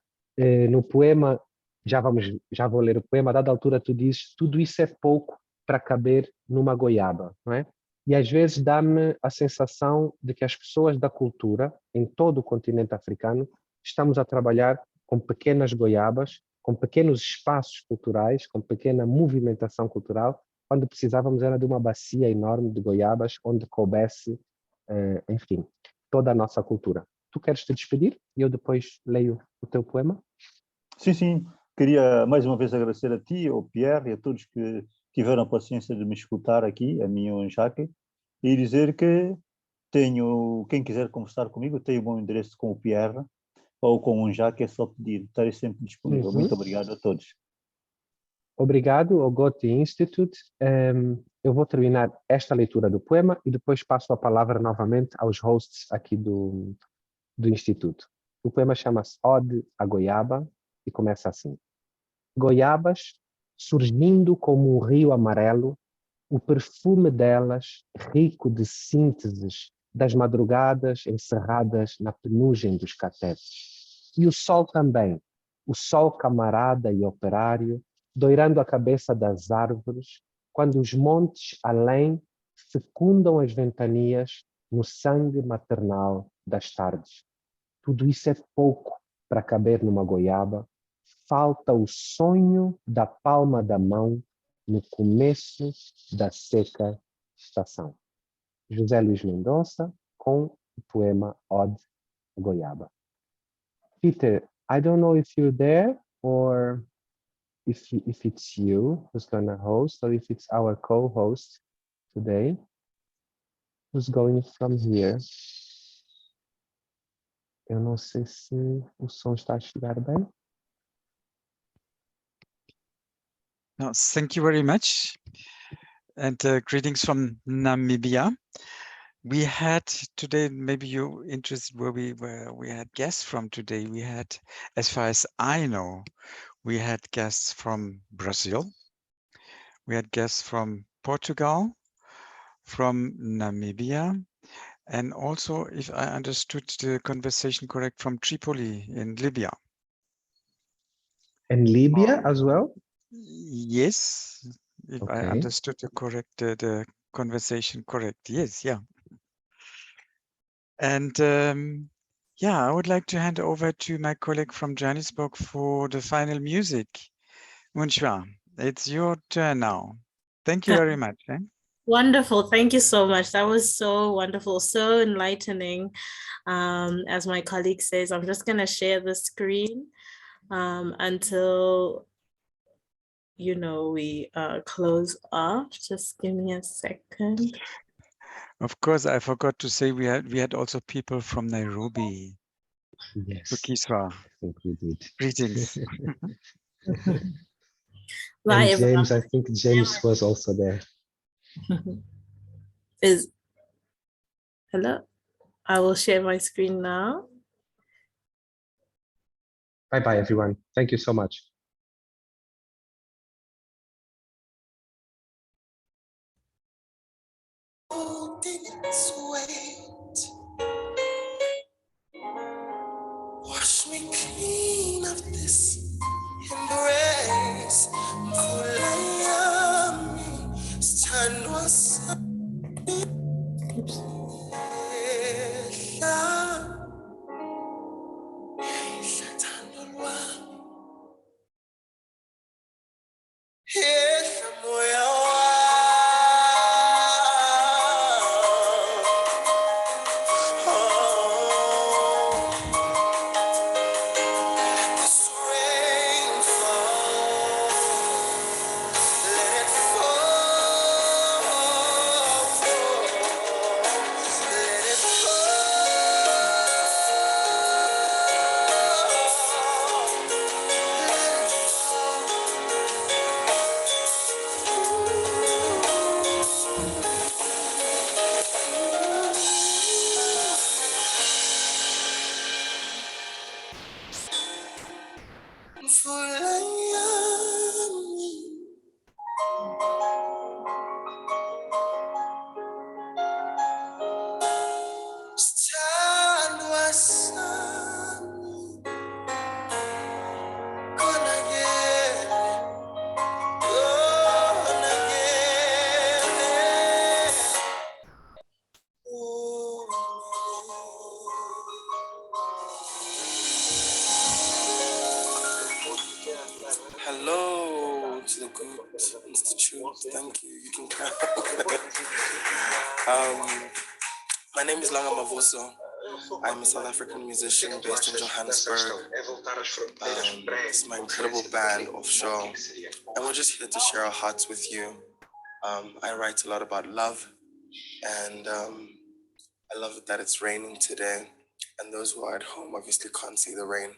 [SPEAKER 1] no poema, já vou ler o poema, a dada altura tu dizes, tudo isso é pouco para caber numa goiaba, não é? E às vezes dá-me a sensação de que as pessoas da cultura, em todo o continente africano, estamos a trabalhar com pequenas goiabas, com pequenos espaços culturais, com pequena movimentação cultural, quando precisávamos era de uma bacia enorme de goiabas, onde coubesse, enfim, toda a nossa cultura. Tu queres te despedir e eu depois leio o teu poema?
[SPEAKER 4] Sim, sim. Queria mais uma vez agradecer a ti, ao Pierre e a todos que tiveram a paciência de me escutar aqui, a mim e ao Jacques, e dizer que quem quiser conversar comigo, tem o meu endereço com o Pierre ou com o Jacques, é só pedir, estarei sempre disponível. Muito obrigado a todos.
[SPEAKER 1] Obrigado ao Goethe Institute. Eu vou terminar esta leitura do poema e depois passo a palavra novamente aos hosts aqui do Instituto. O poema chama-se Ode à Goiaba e começa assim. Goiabas, surgindo como um rio amarelo, o perfume delas, rico de sínteses das madrugadas encerradas na penugem dos catetes. E o sol também, o sol camarada e operário, doirando a cabeça das árvores, quando os montes além fecundam as ventanias no sangue maternal das tardes. Tudo isso é pouco para caber numa goiaba. Falta o sonho da palma da mão no começo da seca estação. José Luís Mendonça, com o poema Ode à Goiaba. Peter, I don't know if you're there or if it's you who's going to host or if it's our co-host today who's going from here. Eu não sei se o som está a chegar bem.
[SPEAKER 2] No, thank you very much. And greetings from Namibia. We had today, maybe you're interested where we had guests from today. We had, as far as I know, we had guests from Brazil. We had guests from Portugal, from Namibia, and also, if I understood the conversation correct, from Tripoli in Libya.
[SPEAKER 1] And Libya as well?
[SPEAKER 2] Yes, if I understood the conversation correct. Yes, yeah. And yeah, I would like to hand over to my colleague from Johannesburg for the final music. Munchwa, it's your turn now. Thank you very much.
[SPEAKER 5] Wonderful. Thank you so much. That was so wonderful, so enlightening. As my colleague says, I'm just going to share the screen until, you know, we close off. Just give me a second.
[SPEAKER 2] Of course, I forgot to say we had also people from Nairobi.
[SPEAKER 1] Yes.
[SPEAKER 2] Bukiswa.
[SPEAKER 1] I think we did.
[SPEAKER 2] Greetings.
[SPEAKER 1] And James, I think James was also there.
[SPEAKER 5] Hello? I will share my screen now.
[SPEAKER 1] Bye-bye, everyone. Thank you so much.
[SPEAKER 6] Wash me clean of this embrace. Stand My name is Langa Mavuso. I'm a South African musician based in Johannesburg. It's my incredible band offshore, and we're just here to share our hearts with you. I write a lot about love, and I love that it's raining today, and those who are at home obviously can't see the rain,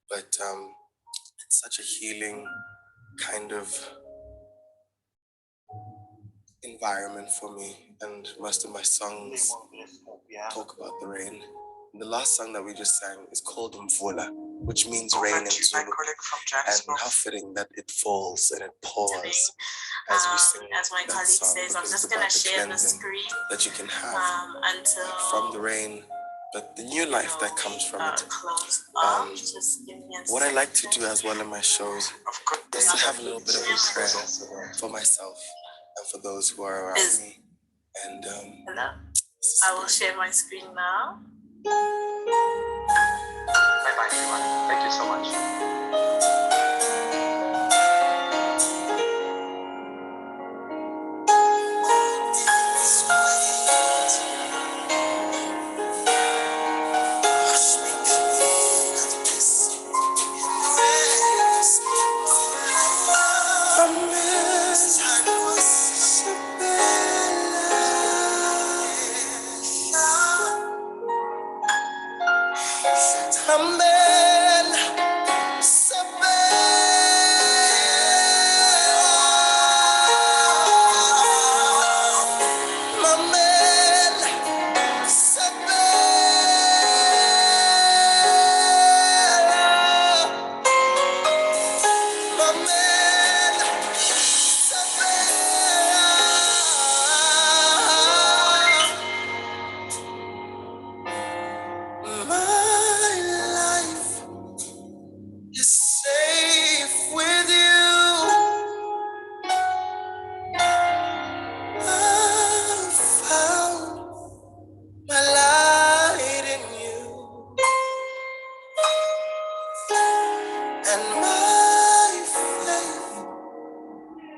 [SPEAKER 6] but it's such a healing kind of environment for me, and most of my songs talk about the rain. The last song that we just sang is called Mvula, which means rain in Zulu, and how fitting that it falls and it pours as we sing
[SPEAKER 5] as my
[SPEAKER 6] that
[SPEAKER 5] colleague
[SPEAKER 6] song,
[SPEAKER 5] says, I'm
[SPEAKER 6] because
[SPEAKER 5] just
[SPEAKER 6] it's
[SPEAKER 5] going to
[SPEAKER 6] about the
[SPEAKER 5] share the
[SPEAKER 6] cleansing
[SPEAKER 5] screen
[SPEAKER 6] that you can have
[SPEAKER 5] until
[SPEAKER 6] from the rain, but the new life that comes from it.
[SPEAKER 5] close off. Just give me a
[SPEAKER 6] What I like to
[SPEAKER 5] second.
[SPEAKER 6] do as well in my shows is to have a little bit of a prayer for myself and for those who are around me. And
[SPEAKER 5] Hello. I will share my screen now.
[SPEAKER 1] Bye-bye, everyone. Thank you so much.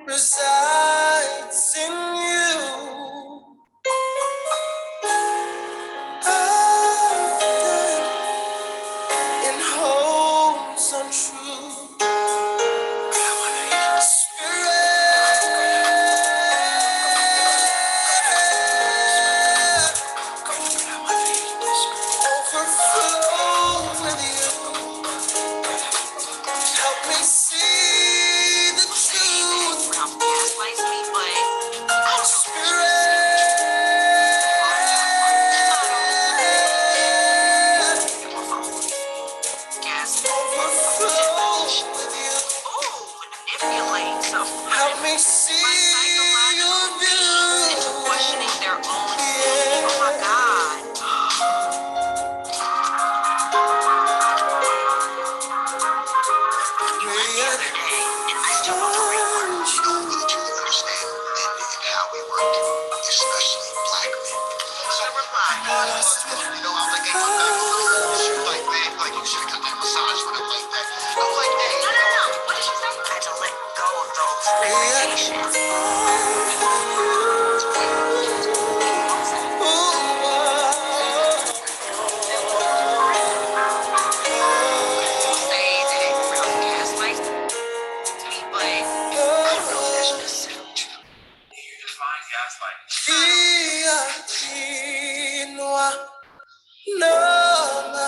[SPEAKER 1] Resides in you. In homes untrue. Overflow with you. Help me see the truth. Help me see your view. Questioning their own. Oh my God. You went the other day, and I still want to rework. You know, we need to understand how we work, especially black men. So I replied, you know, I'm like, hey, I'm back on the road. She was like, man, like, you should have got that massage when I'm like that. I'm like, hey. No. What did she say? I had to let go of those limitations. No.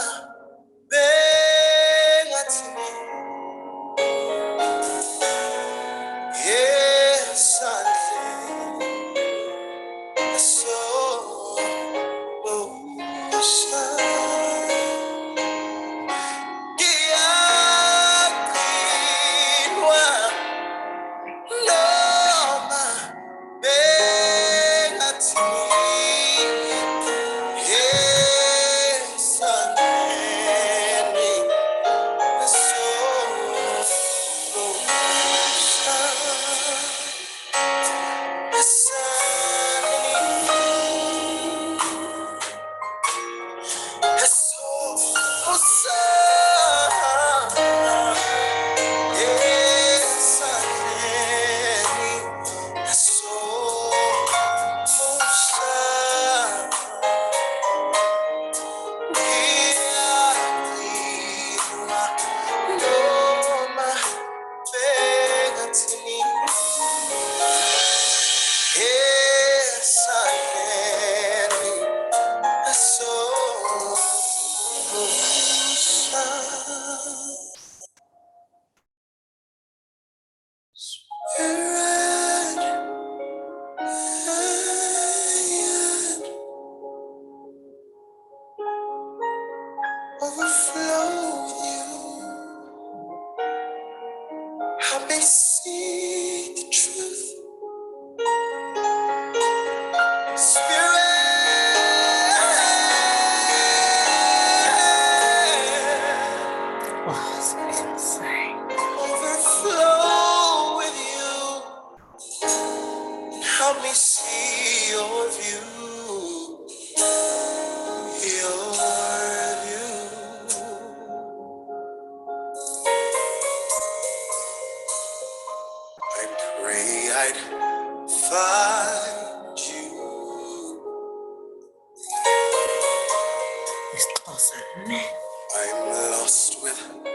[SPEAKER 6] I'm lost without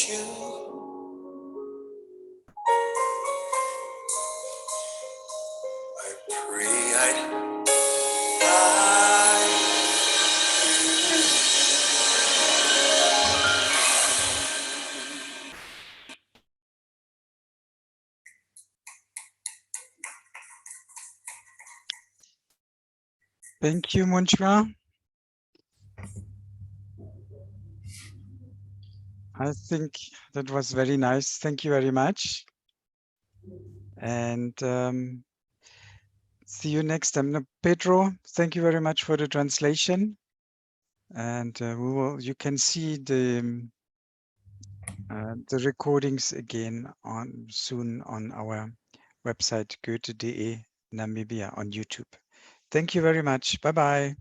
[SPEAKER 6] you. I pray I'd find
[SPEAKER 2] Thank you, Munchwa. I think that was very nice. Thank you very much. And see you next time. Now, Pedro, thank you very much for the translation. And you can see the recordings again soon on our website, Goethe.de Namibia on YouTube. Thank you very much. Bye-bye.